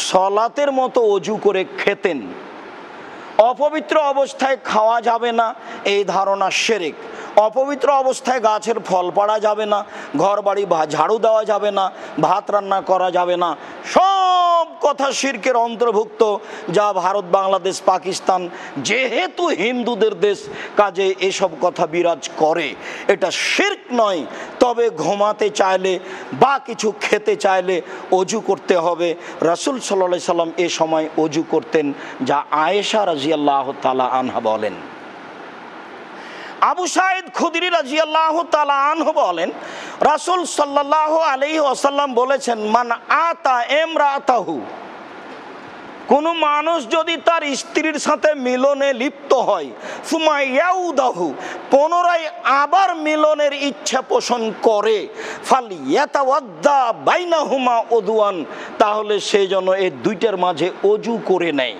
সলাতের মতো অজু করে খেতেন। অপবিত্র অবস্থায় খাওয়া যাবে না, এই ধারণা শিরক। অপবিত্র অবস্থায় গাছের ফল পাড়া যাবে না, ঘর বাড়ি ঝাড়ু দেওয়া যাবে না, ভাত রান্না করা যাবে না, সব কথা শিরকের অন্তর্ভুক্ত। যা ভারত, বাংলাদেশ, পাকিস্তান যেহেতু হিন্দুদের দেশ, কাজে এসব কথা বিরাজ করে। এটা শিরক নয়, তবে ঘুমাতে চাইলে বা কিছু খেতে চাইলে অজু করতে হবে। রাসূল সাল্লাল্লাহু আলাইহি সাল্লাম এ সময় অজু করতেন, যা আয়েশা রাদিয়াল্লাহু তাআলা আনহা বলেন। আবু সাঈদ খুদরি রাদিয়াল্লাহু তাআলা আনহু বলেন, রাসূল সাল্লাল্লাহু আলাইহি ওয়াসাল্লাম বলেছেন, মান আতা ইমরাতাহু, কোন মানুষ যদি তার স্ত্রীর সাথে মিলনে লিপ্ত হয়, সুমা ইয়াউদাহু, পুনরায় আবার মিলনের ইচ্ছা পোষণ করে, ফাল ইয়াতাওয়াদ্দা বাইনাহুমা উদওয়ান, তাহলে সে যেন এই দুইটার মাঝে অজু করে নেয়।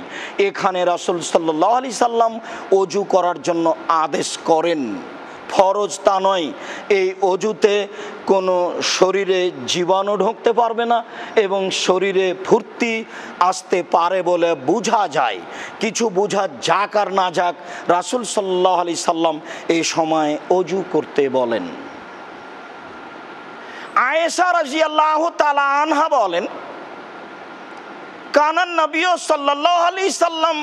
এখানে রাসূল সাল্লাল্লাহু আলাইহি সাল্লাম অজু করার জন্য আদেশ করেন, ফরজ তা নয়। এই অজুতে কোনো শরীরে জীবাণু ঢুকতে পারবে না এবং শরীরে ফুর্তি আসতে পারে বলে বোঝা যায়। কিছু বোঝা যাক আর না যাক, রাসূল সাল্লাল্লাহু আলাইহি সাল্লাম এই সময় অজু করতে বলেন। আয়েশা রাদিয়াল্লাহু তাআলা আনহা বলেন, কানান নবী সাল্লাল্লাহু আলাইহি সাল্লাম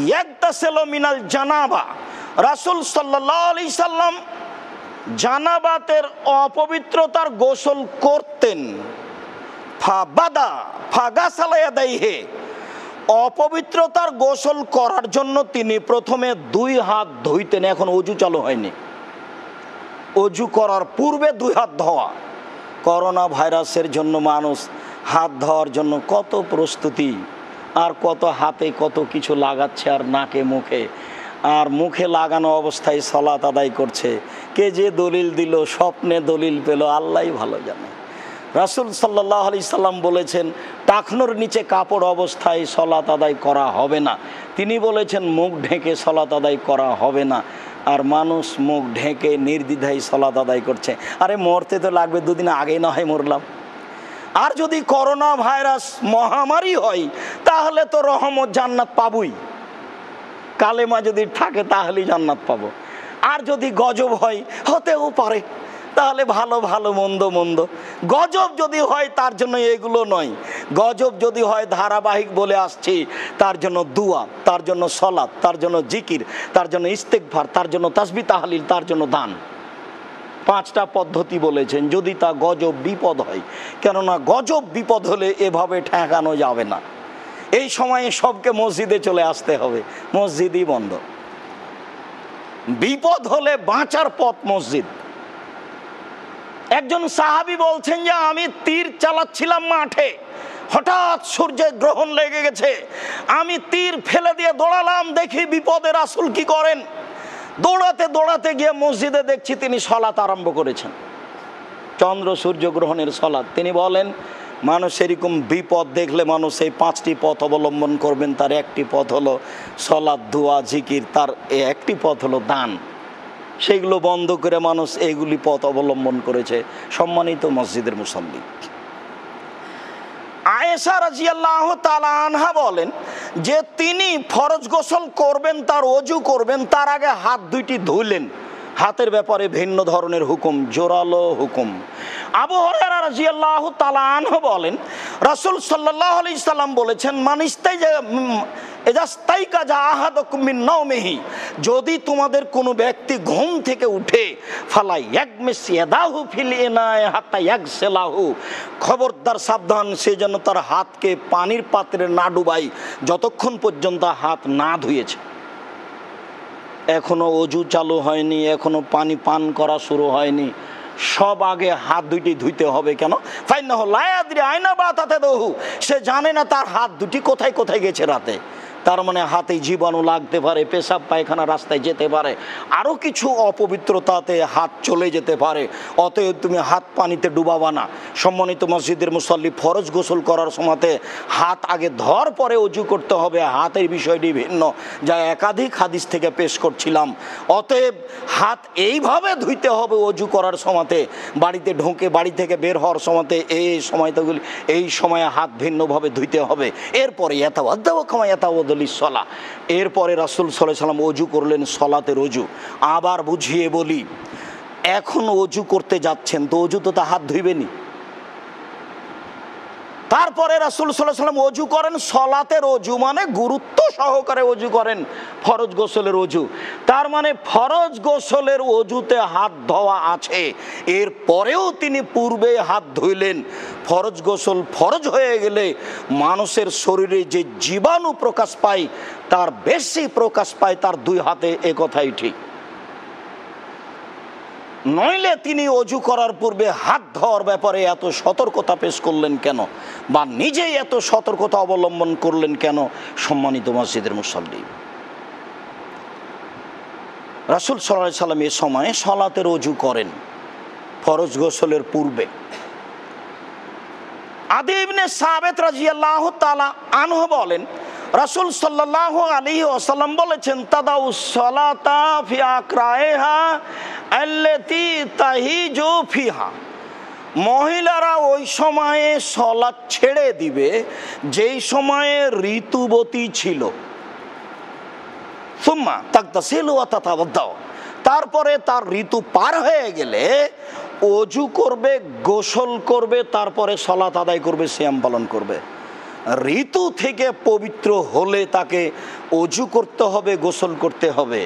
ইয়াগতাসিলু মিনাল জানাবা, রাসূল সাল্লাল্লাহু আলাইহি সাল্লাম জানাবাতের অপবিত্রতার গোসল করতেন। ফাবাদা ফাগাসালা ইয়াদাইহি, অপবিত্রতার গোসল করার জন্য তিনি প্রথমে দুই হাত ধুইতেন। এখন অজু চালু হয়নি, অজু করার পূর্বে দুই হাত ধোয়া। করোনা ভাইরাসের জন্য মানুষ হাত ধোয়ার জন্য কত প্রস্তুতি, আর কত হাতে কত কিছু লাগাচ্ছে, আর নাকে মুখে, আর মুখে লাগানো অবস্থায় সালাত আদায় করছে। কে যে দলিল দিল, স্বপ্নে দলিল পেল, আল্লাহই ভালো জানে। রাসূল সাল্লাল্লাহু আলাইহি সাল্লাম বলেছেন, টাকনোর নিচে কাপড় অবস্থায় সালাত আদায় করা হবে না। তিনি বলেছেন মুখ ঢেকে সালাত আদায় করা হবে না। আর মানুষ মুখ ঢেকে নির্দ্বিধায় সালাত আদায় করছে। আরে মরতে তো লাগবে, দুদিন আগেই না হয় মরলাম। আর যদি করোনা ভাইরাস মহামারী হয়, তাহলে তো রহমত জান্নাত পাবই। কালেমা যদি থাকে তাহলেই জান্নাত পাবো। আর যদি গজব হয়, হতেও পারে, তাহলে ভালো ভালো, মন্দ মন্দ। গজব যদি হয় তার জন্য এগুলো নয়। গজব যদি হয় ধারাবাহিক বলে আসছি, তার জন্য দুয়া, তার জন্য সলাত, তার জন্য জিকির, তার জন্য ইস্তেগফার, তার জন্য তাসবিহ তাহলিল, তার জন্য দান। 5টা পদ্ধতি বলেছেন যদি তা গজব বিপদ হয়। কেননা গজব বিপদ হলে এভাবে ঠেকানো যাবে না। এই সময়ে সবকে মসজিদে চলে আসতে হবে, মসজিদই বন্ধ। বিপদ হলে বাঁচার পথ মসজিদ। একজন সাহাবী বলছেন যে আমি তীর চালাচ্ছিলাম মাঠে, হঠাৎ সূর্যের গ্রহণ লেগে গেছে, আমি তীর ফেলে দিয়ে দৌড়ালাম, দেখি বিপদে রাসূল কি করেন। দৌড়াতে দৌড়াতে গিয়ে মসজিদে দেখছি তিনি সালাত আরম্ভ করেছেন, চন্দ্র সূর্য গ্রহণের সালাত। তিনি বলেন মানুষ এরকম বিপদ দেখলে মানুষ এই 5টি পথ অবলম্বন করবেন। তার একটি পথ হলো সালাত, দোয়া, জিকির, তার একটি পথ হলো দান। সেগুলো বন্ধ করে মানুষ এইগুলি পথ অবলম্বন করেছে। সম্মানিত মসজিদের মুসল্লি, আয়েশা রাদিয়াল্লাহু তাআলা আনহা বলেন যে তিনি ফরজ গোসল করবেন, তার ওযু করবেন, তার আগে হাত দুইটি ধুইলেন। হাতের ব্যাপারে ভিন্ন ধরনের হুকুম, জোরালো হুকুম। আবু হুরায়রা রাদিয়াল্লাহু তাআলা আনহু বলেন রাসূল সাল্লাল্লাহু আলাইহি সাল্লাম বলেছেন যদি তোমাদের কোনো ব্যক্তি ঘুম থেকে উঠে খবরদার সাবধান, সে যেন তার হাতকে পানির পাত্রে না ডুবায় যতক্ষণ পর্যন্ত হাত না ধুয়েছে। এখনো অজু চালু হয়নি, এখনো পানি পান করা শুরু হয়নি, সব আগে হাত দুটি ধুইতে হবে। কেন? ফাইন্নাহু লা ইয়াদরি আইনা বাতাতাহু, সে জানে না তার হাত দুটি কোথায় কোথায় গেছে রাতে। তার মানে হাতে জীবাণু লাগতে পারে, পেশাব পায়খানা রাস্তায় যেতে পারে, আরও কিছু অপবিত্রতাতে হাত চলে যেতে পারে। অতএব তুমি হাত পানিতে ডুবাবা না। সম্মানিত মসজিদের মুসল্লি, ফরজ গোসল করার সময়তে হাত আগে ধর পরে অজু করতে হবে। হাতের বিষয়টি ভিন্ন, যা একাধিক হাদিস থেকে পেশ করছিলাম। অতএব হাত এইভাবে ধুইতে হবে অজু করার সময়তে। বাড়িতে ঢোকে, বাড়ি থেকে বের হওয়ার সময়তে এই সময়ে হাত ভিন্নভাবে ধুইতে হবে। এরপরে এরপরে রাসূল সাল্লাল্লাহু আলাইহি সাল্লাম অজু করলেন, সলাতের অজু। আবার বুঝিয়ে বলি, এখন অজু করতে যাচ্ছেন তো অজু তো তা হাত ধুইবেনি। তারপরে রাসূল সাল্লাল্লাহু আলাইহি সাল্লাম অজু করেন, সলাতের অজু মানে গুরুত্ব সহকারে অজু করেন, ফরজ গোসলের অজু। তার মানে ফরজ গোসলের অজুতে হাত ধোয়া আছে, এর পরেও তিনি পূর্বে হাত ধুইলেন। ফরজ গোসল ফরজ হয়ে গেলে মানুষের শরীরে যে জীবাণু প্রকাশ পায় তার বেশি প্রকাশ পায় তার দুই হাতে, এ কথাই ঠিক। নইলে তিনি অজু করার পূর্বে হাত ধোয়ার ব্যাপারে এত সতর্কতা পেশ করলেন কেন, বা নিজেই এত সতর্কতা অবলম্বন করলেন কেন? সম্মানিত মসজিদের মুসল্লি, রাসূল সাল্লাল্লাহু আলাইহি সাল্লাম এ সময় সালাতের অজু করেন ফরজ গোসলের পূর্বে। আদি ইবনে সাবিত রাদিয়াল্লাহু তাআলা আনহু বলেন রাসূল সাল্লাল্লাহু আলাইহি ওয়াসাল্লাম বলেছেন তাদাউস সালাতা ফি আকরাইহা আল্লাতী তাহিজু ফিহা, মহিলারা ওই সময়ে সালাত ছেড়ে দিবে যেই সময়ে ঋতুবতী ছিল। সুম্মা তাগতাসিলু ওয়া তাতাওয়াদ্দাউ, তারপরে তার ঋতু পার হয়ে গেলে অজু করবে, গোসল করবে, তারপরে সালাত আদায় করবে, সিয়াম পালন করবে। ঋতু থেকে পবিত্র হলে তাকে অজু করতে হবে, গোসল করতে হবে,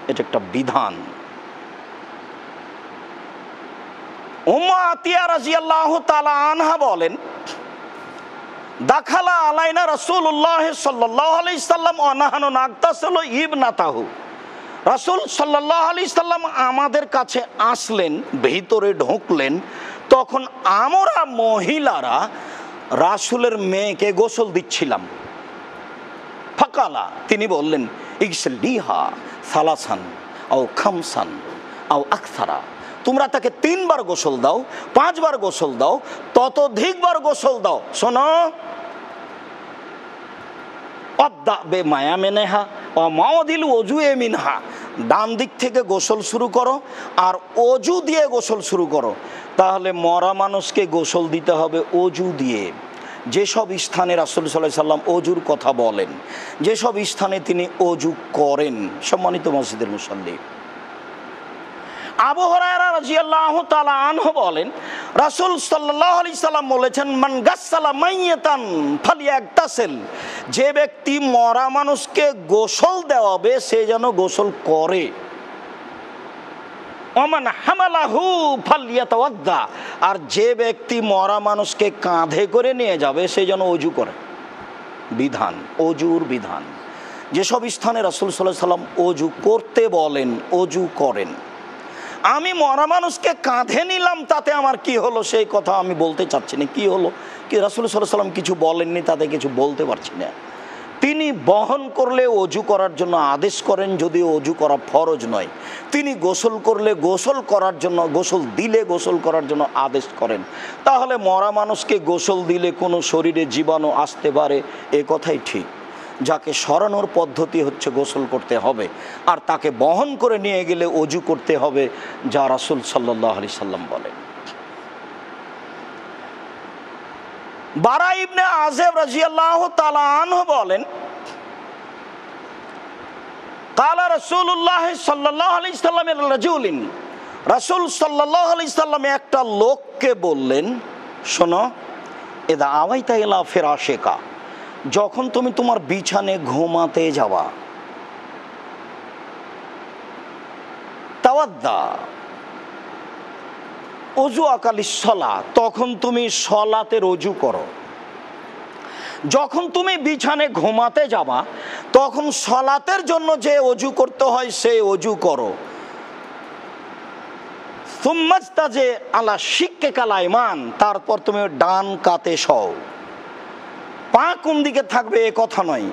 এটা একটা বিধান। উম্মু আতিয়া রাদিয়াল্লাহু তাআলা আনহা বলেন দাখালা আলাইনা রাসূলুল্লাহ সাল্লাল্লাহু আলাইহি সাল্লাম ওয়া নাহনু নাগতাসিলু ইবনাতাহু, রাসূল সাল্লাল্লাহু আলাইহি সাল্লাম আমাদের কাছে আসলেন, ভিতরে ঢুকলেন, তখন আমরা মহিলারা রাসূলের মেয়েকে গোসল দিচ্ছিলাম। ফাকালা, তিনি বললেন ইগসিলিহা সালাসান আও খামসান আও আকসারা, তোমরা তাকে 3 বার গোসল দাও, 5 বার গোসল দাও, ততোধিকবার গোসল দাও। শোনো, আবদা বে মায়ামিনহা ওয়া মাওদিল ওযুয়ে মিনহা, ডান দিক থেকে গোসল শুরু করো আর অজু দিয়ে গোসল শুরু করো। তাহলে মরা মানুষকে গোসল দিতে হবে অজু দিয়ে। যেসব স্থানে রাসূল সাল্লাল্লাহু আলাইহি সাল্লাম অজুর কথা বলেন, যেসব স্থানে তিনি অজু করেন, সম্মানিত মসজিদের মুসল্লি, আবু হুরায়রা রাদিয়াল্লাহু তাআলা আনহু বলেন রাসূল সাল্লাল্লাহু আলাইহি সাল্লাম বলেছেন মান গাসসালা মাইয়াতান ফালিয়াগতাসিল, যে ব্যক্তি মরা মানুষকে গোসল দেওয়াবে সে যেন গোসল করে। ওমান হামালাহু ফালিয়াতাওয়াদ্দা, আর যে ব্যক্তি মরা মানুষকে কাঁধে করে নিয়ে যাবে সে যেন অজু করে। বিধান, অজুর বিধান। যেসব স্থানে রাসূল সাল্লাল্লাহু আলাইহি সাল্লাম অজু করতে বলেন, অজু করেন। আমি মরা মানুষকে কাঁধে নিলাম, তাতে আমার কি হলো সেই কথা আমি বলতে চাচ্ছি না। কি হলো কি, রাসূল সাল্লাল্লাহু আলাইহি সাল্লাম কিছু বলেননি, তাতে কিছু বলতে পারছি না। তিনি বহন করলে অজু করার জন্য আদেশ করেন, যদিও অজু করা ফরজ নয়। তিনি গোসল করলে গোসল করার জন্য, গোসল দিলে গোসল করার জন্য আদেশ করেন। তাহলে মরা মানুষকে গোসল দিলে কোনো শরীরে জীবাণু আসতে পারে, এ কথাই ঠিক। যাকে সরানোর পদ্ধতি হচ্ছে গোসল করতে হবে, আর তাকে বহন করে নিয়ে গেলে অজু করতে হবে, যা রাসূল সাল্লাল্লাহু আলাইহি সাল্লাম বলেন। বারা ইবনে আযিব রাদিয়াল্লাহু তাআলা আনহু বলেন, কালা রাসূলুল্লাহ সাল্লাল্লাহু আলাইহি সাল্লাম রাজুলিন, রাসূল সাল্লাল্লাহু আলাইহি সাল্লাম একটা লোককে বললেন, শোনো, ইদা আওয়াইতা ইলা ফিরাশিকা, যখন তুমি তোমার বিছানে ঘুমাতে যাওয়া, তাওয়াদ্দা অজু আকালিস সালাত, তখন তুমি সলাতের অজু করো। যখন তুমি বিছানে ঘুমাতে যাবা, তখন সলাতের জন্য যে অজু করতে হয় সেই অজু করো। সুম্মাস্তাজে আলা শিক্কিকাল আইমান, তারপর তুমি ডান কাতে শও। পা কোন দিকে থাকবে এ কথা নয়,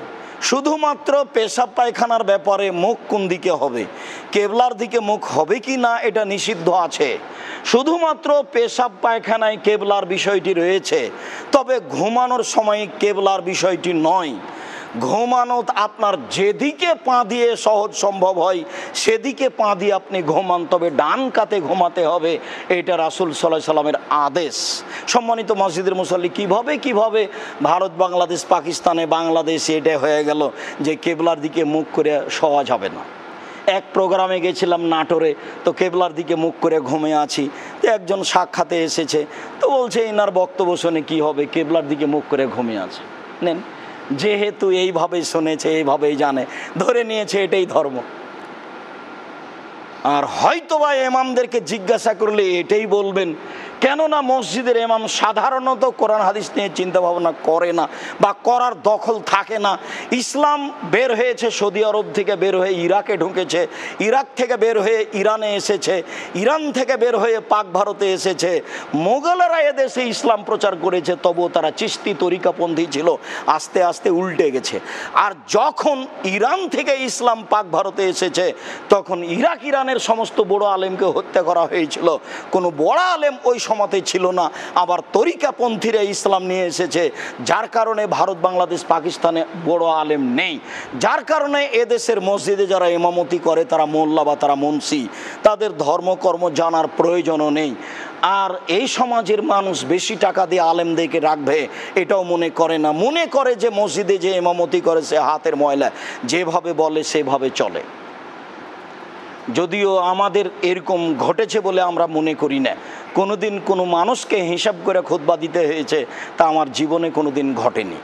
শুধুমাত্র পেশাব পায়খানার ব্যাপারে মুখ কোন দিকে হবে, কেবলার দিকে মুখ হবে কি না এটা নিষিদ্ধ আছে। শুধুমাত্র পেশাব পায়খানায় কেবলার বিষয়টি রয়েছে, তবে ঘুমানোর সময় কেবলার বিষয়টি নয়। ঘুমানো আপনার যেদিকে পা দিয়ে সহজ সম্ভব হয় সেদিকে পা দিয়ে আপনি ঘুমান, তবে ডান কাতে ঘুমাতে হবে, এটা রাসূল সাল্লাল্লাহু আলাইহি সাল্লামের আদেশ। সম্মানিত মসজিদের মুসল্লি, কিভাবে ভারত, বাংলাদেশ, পাকিস্তানে, বাংলাদেশে এটা হয়ে গেল যে কেবলার দিকে মুখ করে শোয়া যাবে না। এক প্রোগ্রামে গেছিলাম নাটোরে, তো কেবলার দিকে মুখ করে ঘুমিয়ে আছি, তো একজন সাক্ষাতে এসেছে, তো বলছে এনার বক্তব্য শুনে কি হবে, কেবলার দিকে মুখ করে ঘুমিয়ে আছে। নেন, যেহেতু এইভাবেই শুনেছে, এইভাবেই জানে, ধরে নিয়েছে এটাই ধর্ম। আর হয়তোবা ইমামদেরকে জিজ্ঞাসা করলে এটাই বলবেন, কেননা মসজিদের ইমাম সাধারণত কোরআন হাদিস নিয়ে চিন্তা ভাবনা করে না বা করার দখল থাকে না। ইসলাম বের হয়েছে সৌদি আরব থেকে, বের হয়ে ইরাকে ঢুকেছে, ইরাক থেকে বের হয়ে ইরানে এসেছে, ইরান থেকে বের হয়ে পাক ভারতে এসেছে। মোগলেরা এদেশে ইসলাম প্রচার করেছে, তবুও তারা চিশতি তরিকাপন্থী ছিল, আস্তে আস্তে উল্টে গেছে। আর যখন ইরান থেকে ইসলাম পাক ভারতে এসেছে, তখন ইরানের সমস্ত বড় আলেমকে হত্যা করা হয়েছিল। কোনো বড় আলেম ওই সমাতে ছিল না, আবার তরিকাপন্থীরা ইসলাম নিয়ে এসেছে, যার কারণে ভারত, বাংলাদেশ, পাকিস্তানে বড় আলেম নেই। যার কারণে এদেশের মসজিদে যারা ইমামতি করে তারা মোল্লা বা তারা মুন্সি, তাদের ধর্মকর্ম জানার প্রয়োজনও নেই। আর এই সমাজের মানুষ বেশি টাকা দিয়ে আলেমদেরকে রাখবে এটাও মনে করে না, মনে করে যে মসজিদে যে ইমামতি করে সে হাতের ময়লা, যেভাবে বলে সেভাবে চলে। যদিও আমাদের এরকম ঘটেছে বলে আমরা মনে করি না, কোনোদিন কোনো মানুষকে হিসাব করে খুতবা দিতে হয়েছে তা আমার জীবনে কোনোদিন ঘটেনি,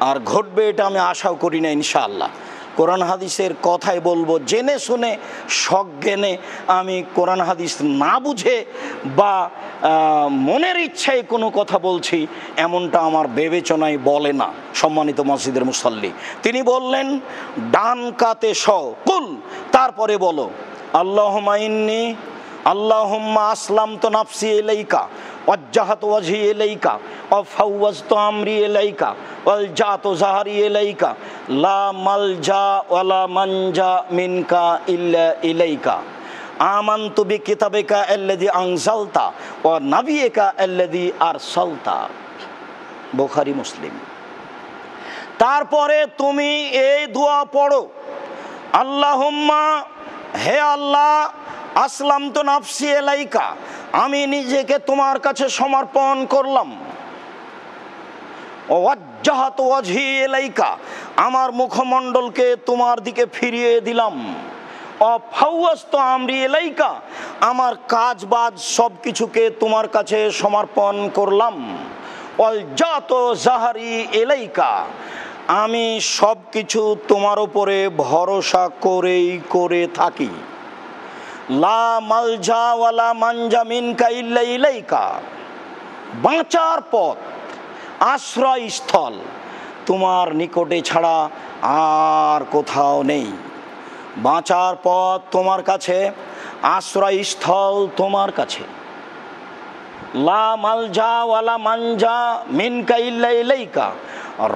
আর ঘটবে এটা আমি আশাও করি না ইনশাআল্লাহ। কোরআন হাদিসের কথাই বলবো, জেনে শুনে সজ্ঞানে আমি কোরআন হাদিস না বুঝে বা মনের ইচ্ছায় কোনো কথা বলছি এমনটা আমার বিবেচনায় বলে না। সম্মানিত মসজিদের মুসল্লি, তিনি বললেন ডান কাতে শও, কুল, তারপরে বলো আল্লাহুম্মা ইন্নী, আল্লাহুম্মা আসলামতু নাফসি ইলাইকা, ওয়াজ্জাহাতু ওয়াজহি ইলাইকা, ওয়া ফাওয়াজতু আমরি ইলাইকা, ওয়ালজাতু যাহরি ইলাইকা, লা মালজা ওয়ালা মানজা মিনকা ইল্লা ইলাইকা, আমানতু বিকিতাবিকা আল্লাযী আনজালতা ওয়া নাবিয়িকা আল্লাযী আরসালতা। বুখারী, মুসলিম। তারপরে তুমি এই দোয়া পড়ো, আল্লাহুম্মা, হে আল্লাহ, আসলামতু নাফসি ইলাইকা, আমি নিজেকে তোমার কাছে সমর্পণ করলাম, ওয়াজ্জাহাতু ওয়াজহি ইলাইকা, আমার মুখমণ্ডলকে তোমার দিকে ফিরিয়ে দিলাম, ফাওয়াজতু আমরি ইলাইকা, আমার কাজ বাজ সব কিছুকে তোমার কাছে সমর্পণ করলাম, ওয়ালজাতু যাহরি ইলাইকা, আমি সব কিছু তোমার উপরে ভরসা করেই করে থাকি, লা মালজা ওয়ালা মানজা মিনকা ইল্লা ইলাইকা, বাঁচার পথ, আশ্রয়স্থল, তোমার নিকটে ছাড়া আর কোথাও নেই। বাঁচার পথ তোমার কাছে, আশ্রয়স্থল তোমার কাছে। লা মালজা ওয়ালা মানজা মিনকা ইল্লা ইলাইকা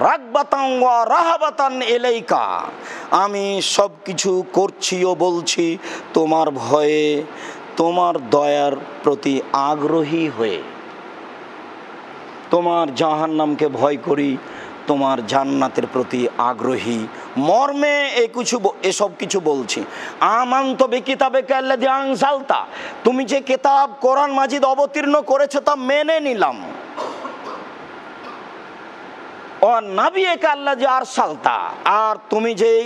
রাগবাতান ওয়া রাহাবাতান ইলাইকা। আমি সব কিছু করছি ও বলছি তোমার ভয়ে, তোমার দয়ার প্রতি আগ্রহী হয়ে। তোমার জাহান্নামকে ভয় করি, তোমার জান্নাতের প্রতি আগ্রহী মর্মে এসব কিছু বলছি। আমান্ত বিকিতাবিকা আল্লাযী আনজালতা, তুমি যে কিতাব কোরআন মাজিদ অবতীর্ণ করেছো তা মেনে নিলাম। ও নাবিয়্যিকা আল্লাযী আরসালতা, আর তুমি যেই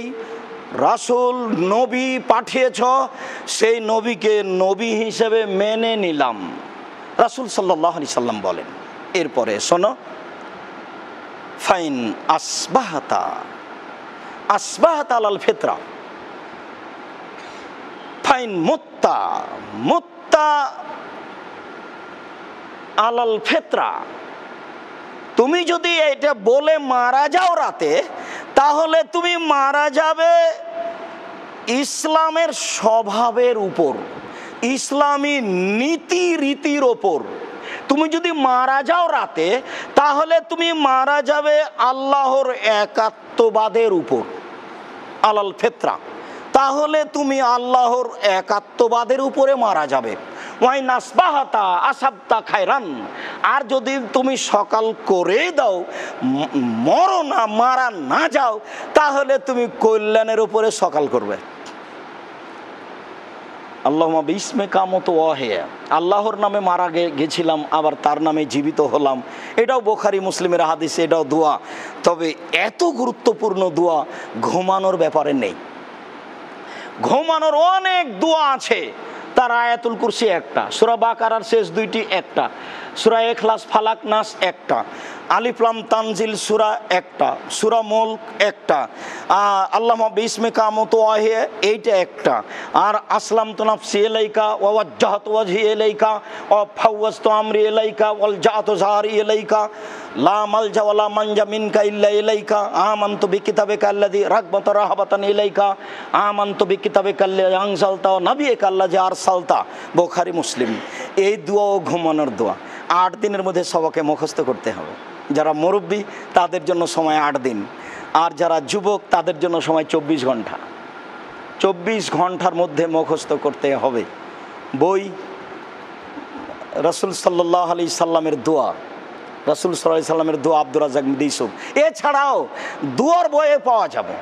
রাসূল নবী পাঠিয়েছ সেই নবীকে নবী হিসেবে মেনে নিলাম। রাসূল সাল্লাল্লাহু আলাইহি সাল্লাম বলেন, এরপরে শোনো, ফাইন আসবাহাতা আলাল ফিতরা, ফাইন মুত্তা আলাল ফিতরা। তুমি যদি এটা বলে মারা যাও রাতে, তাহলে তুমি মারা যাবে ইসলামের স্বভাবের উপর, ইসলামী নীতি রীতির ওপর। তুমি যদি মারা যাও রাতে, তাহলে তুমি মারা যাবে আল্লাহর একাত্মবাদের উপর, আলাল ফিতরা। তাহলে তুমি আল্লাহর একাত্মবাদের উপরে মারা যাবে। ওয়াই নাসবাহাতা আসাবতা খায়রান, আর যদি তুমি সকাল করে দাও, মরো না, মারা না যাও, তাহলে তুমি কল্যাণের উপরে সকাল করবে। আল্লাহুম্মা বিসমিকা আমুতু ওয়া আহয়া, আল্লাহর নামে মারা গেছিলাম, আবার তার নামে জীবিত হলাম। এটাও বুখারী মুসলিমের হাদিস, এটাও দোয়া। তবে এত গুরুত্বপূর্ণ দোয়া ঘুমানোর ব্যাপারে নেই। ঘুমানোর অনেক দোয়া আছে, তার আয়াতুল কুরসি একটা, সূরা বাকারার শেষ দুইটি একটা, সূরা ইখলাস ফালাক নাস একটা, আলিফ লাম তানজিল সূরা একটা, সূরা মুলক একটা, আল্লাহুম্মা বিসমিকা আমুতু ওয়া আহয়া এইটা একটা, আর আসলামতু নাফসি ইলাইকা ওয়া ওয়াজ্জাহতু ওয়াজহি ইলাইকা ওয়া ফাওয়াজতু আমরি ইলাইকা ওয়াল জাআতু যাহরি ইলাইকা লা মালজা ওয়া লা মানজা মিনকা ইল্লা ইলাইকা আমানতু বিকিতাবিকা আল্লাযী রাগবাতান রাহাবাতান ইলাইকা আমানতু বিকিতাবিকা আল্লাযী আনজালতা ওয়া নাবিয়্যিকা আল্লাযী আরসালতা। বুখারী মুসলিম। এই দোয়াও ঘুমানোর দোয়া। 8 দিনের মধ্যে সবাইকে মুখস্থ করতে হবে। যারা মুরব্বী তাদের জন্য সময় 8 দিন, আর যারা যুবক তাদের জন্য সময় 24 ঘন্টা। 24 ঘন্টার মধ্যে মুখস্থ করতে হবে। বই রাসূল সাল্লাল্লাহু আলাইহি সাল্লামের দোয়া, রাসূল সাল্লাল্লাহু আলাইহি সাল্লামের দোয়া আব্দুর রাজ্জাক মিদিসুব, এছাড়াও দুয়ার বইয়ে পাওয়া যাবে।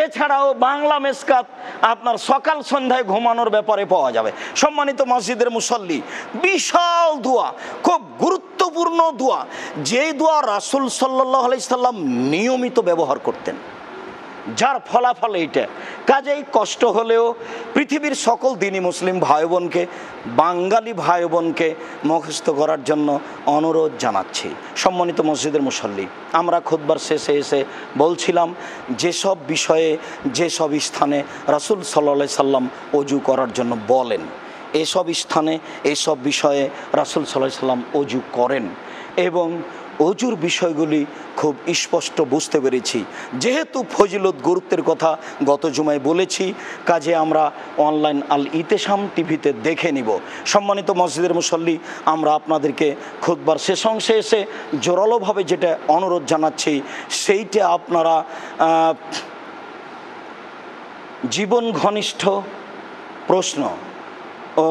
এছাড়াও বাংলা মেসকাত আপনার সকাল সন্ধ্যায় ঘুমানোর ব্যাপারে পাওয়া যাবে। সম্মানিত মসজিদের মুসল্লি, বিশাল দোয়া, খুব গুরুত্বপূর্ণ দোয়া, যেই দোয়া রাসূল সাল্লাল্লাহু আলাইহি সাল্লাম নিয়মিত ব্যবহার করতেন, যার ফলাফল এইটা। কাজেই কষ্ট হলেও পৃথিবীর সকল দিনী মুসলিম ভাই বোনকে, বাঙালি ভাই বোনকে মুখস্থ করার জন্য অনুরোধ জানাচ্ছি। সম্মানিত মসজিদের মুসল্লি, আমরা খুতবার শেষে এসে বলছিলাম যেসব বিষয়ে, যেসব স্থানে রাসূল সাল্লাল্লাহু আলাইহি সাল্লাম ওযু করার জন্য বলেন, এসব স্থানে, এসব বিষয়ে রাসূল সাল্লাল্লাহু আলাইহি সাল্লাম ওযু করেন, এবং ওযুর বিষয়গুলি খুব স্পষ্ট বুঝতে পেরেছি। যেহেতু ফজিলত গুরুত্বের কথা গত জুমায় বলেছি, কাজে আমরা অনলাইন আল ইতেশাম টিভিতে দেখে নিব। সম্মানিত মসজিদের মুসল্লি, আমরা আপনাদেরকে খুতবার শেষ অংশে এসে জোরালোভাবে যেটা অনুরোধ জানাচ্ছি, সেইটা আপনারা জীবন ঘনিষ্ঠ প্রশ্ন ও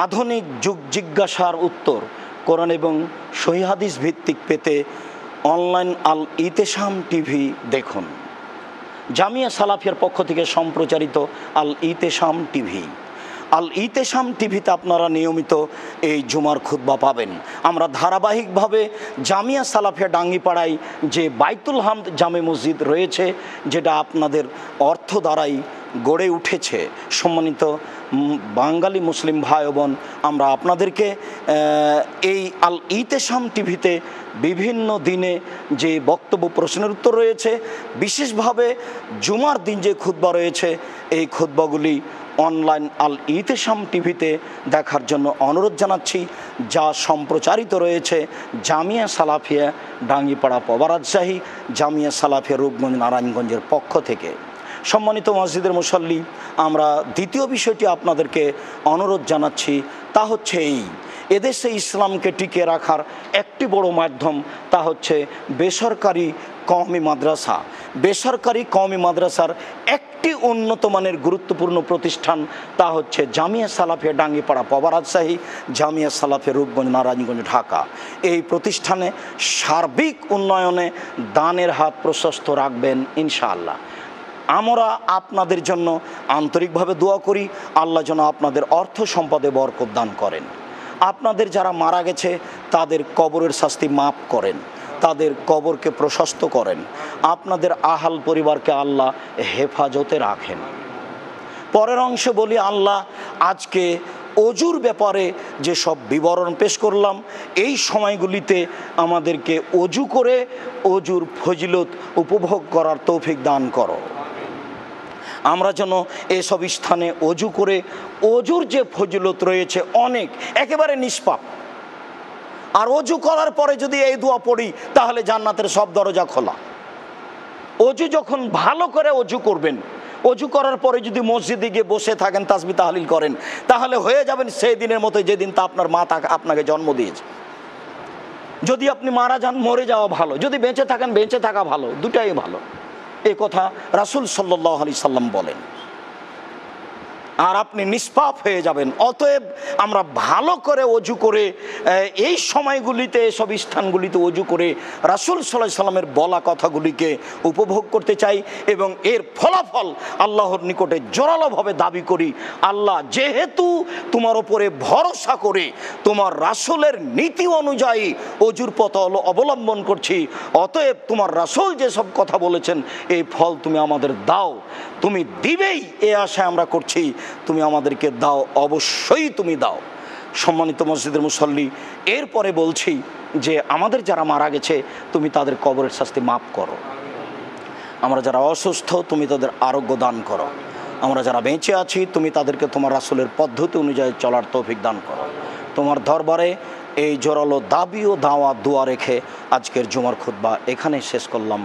আধুনিক যুগ জিজ্ঞাসার উত্তর কোরআন এবং সহিহ হাদিস ভিত্তিক পেতে অনলাইন আল ইতেশাম টিভি দেখুন। জামিয়া সালাফিয়ার পক্ষ থেকে সম্প্রচারিত আল ইতেশাম টিভি। আল ইতেশাম টিভিতে আপনারা নিয়মিত এই জুমার খুতবা পাবেন। আমরা ধারাবাহিকভাবে জামিয়া সালাফিয়া ডাঙ্গিপাড়ায় যে বাইতুল হামদ জামে মসজিদ রয়েছে, যেটা আপনাদের অর্থ দ্বারাই গড়ে উঠেছে। সম্মানিত বাঙালি মুসলিম ভাই বোন, আমরা আপনাদেরকে এই আল ইতেসাম টিভিতে বিভিন্ন দিনে যে বক্তব্য প্রশ্নের উত্তর রয়েছে, বিশেষভাবে জুমার দিন যে খুতবা রয়েছে, এই খুতবাগুলি অনলাইন আল ইতেসাম টিভিতে দেখার জন্য অনুরোধ জানাচ্ছি, যা সম্প্রচারিত রয়েছে জামিয়া সালাফিয়া ডাঙ্গিপাড়া পবা রাজশাহী, জামিয়া সালাফিয়া রূপগঞ্জ নারায়ণগঞ্জের পক্ষ থেকে। সম্মানিত মসজিদের মুসল্লি, আমরা দ্বিতীয় বিষয়টি আপনাদেরকে অনুরোধ জানাচ্ছি, তা হচ্ছে এদেশে ইসলামকে টিকিয়ে রাখার একটি বড় মাধ্যম, তা হচ্ছে বেসরকারি কওমি মাদ্রাসা। বেসরকারি কওমি মাদ্রাসার একটি উন্নত মানের গুরুত্বপূর্ণ প্রতিষ্ঠান, তা হচ্ছে জামিয়া সালাফিয়া ডাঙ্গিপাড়া পবা রাজশাহী, জামিয়া সালাফিয়া রূপগঞ্জ নারায়ণগঞ্জ ঢাকা। এই প্রতিষ্ঠানে সার্বিক উন্নয়নে দানের হাত প্রশস্ত রাখবেন ইনশাআল্লাহ। আমরা আপনাদের জন্য আন্তরিকভাবে দোয়া করি, আল্লাহ যেন আপনাদের অর্থ সম্পদে বরকত দান করেন। আপনাদের যারা মারা গেছে তাদের কবরের শাস্তি মাফ করেন, তাদের কবরকে প্রশস্ত করেন, আপনাদের আহাল পরিবারকে আল্লাহ হেফাজতে রাখেন। পরের অংশে বলি, আল্লাহ আজকে অজুর ব্যাপারে যে সব বিবরণ পেশ করলাম, এই সময়গুলিতে আমাদেরকে অজু করে অজুর ফজিলত উপভোগ করার তৌফিক দান করো। আমরা যেন এসব স্থানে অজু করে অজুর যে ফজিলত রয়েছে অনেক, একেবারে নিষ্পাপ, আর অজু করার পরে যদি এই দোয়া পড়ি তাহলে জান্নাতের সব দরজা খোলা। অজু যখন ভালো করে অজু করবেন, অজু করার পরে যদি মসজিদে গিয়ে বসে থাকেন, তাসবিহ তাহলিল করেন, তাহলে হয়ে যাবেন সেই দিনের মতো যেদিন তা আপনার মা আপনাকে জন্ম দিয়েছে। যদি আপনি মারা যান, মরে যাওয়া ভালো, যদি বেঁচে থাকেন বেঁচে থাকা ভালো, দুটাই ভালো। এই কথা রাসূল সাল্লাল্লাহু আলাইহি সাল্লাম বলেন। আর আপনি নিষ্পাপ হয়ে যাবেন। অতএব আমরা ভালো করে অজু করে এই সময়গুলিতে, এসব স্থানগুলিতে অজু করে রাসূল সাল্লাল্লাহু আলাইহি সাল্লামের বলা কথাগুলিকে উপভোগ করতে চাই এবং এর ফলাফল আল্লাহর নিকটে জোরালোভাবে দাবি করি। আল্লাহ, যেহেতু তোমার ওপরে ভরসা করে তোমার রাসূলের নীতি অনুযায়ী অজুর পথ অবলম্বন করছি, অতএব তোমার রাসূল যেসব কথা বলেছেন এই ফল তুমি আমাদের দাও, তুমি দিবেই এ আশা আমরা করছি। তুমি আমাদেরকে দাও, অবশ্যই তুমি দাও। সম্মানিত মসজিদের মুসল্লি, এরপরে বলছি যে আমাদের যারা মারা গেছে তুমি তাদের কবরের শাস্তি মাফ করো। আমরা যারা অসুস্থ তুমি তাদের আরোগ্য দান করো। আমরা যারা বেঁচে আছি তুমি তাদেরকে তোমার রাসূলের পদ্ধতি অনুযায়ী চলার তৌফিক দান করো। তোমার দরবারে এই জোরালো দাবি ও দাওয়া দোয়া রেখে আজকের জুমার খুতবা এখানে শেষ করলাম।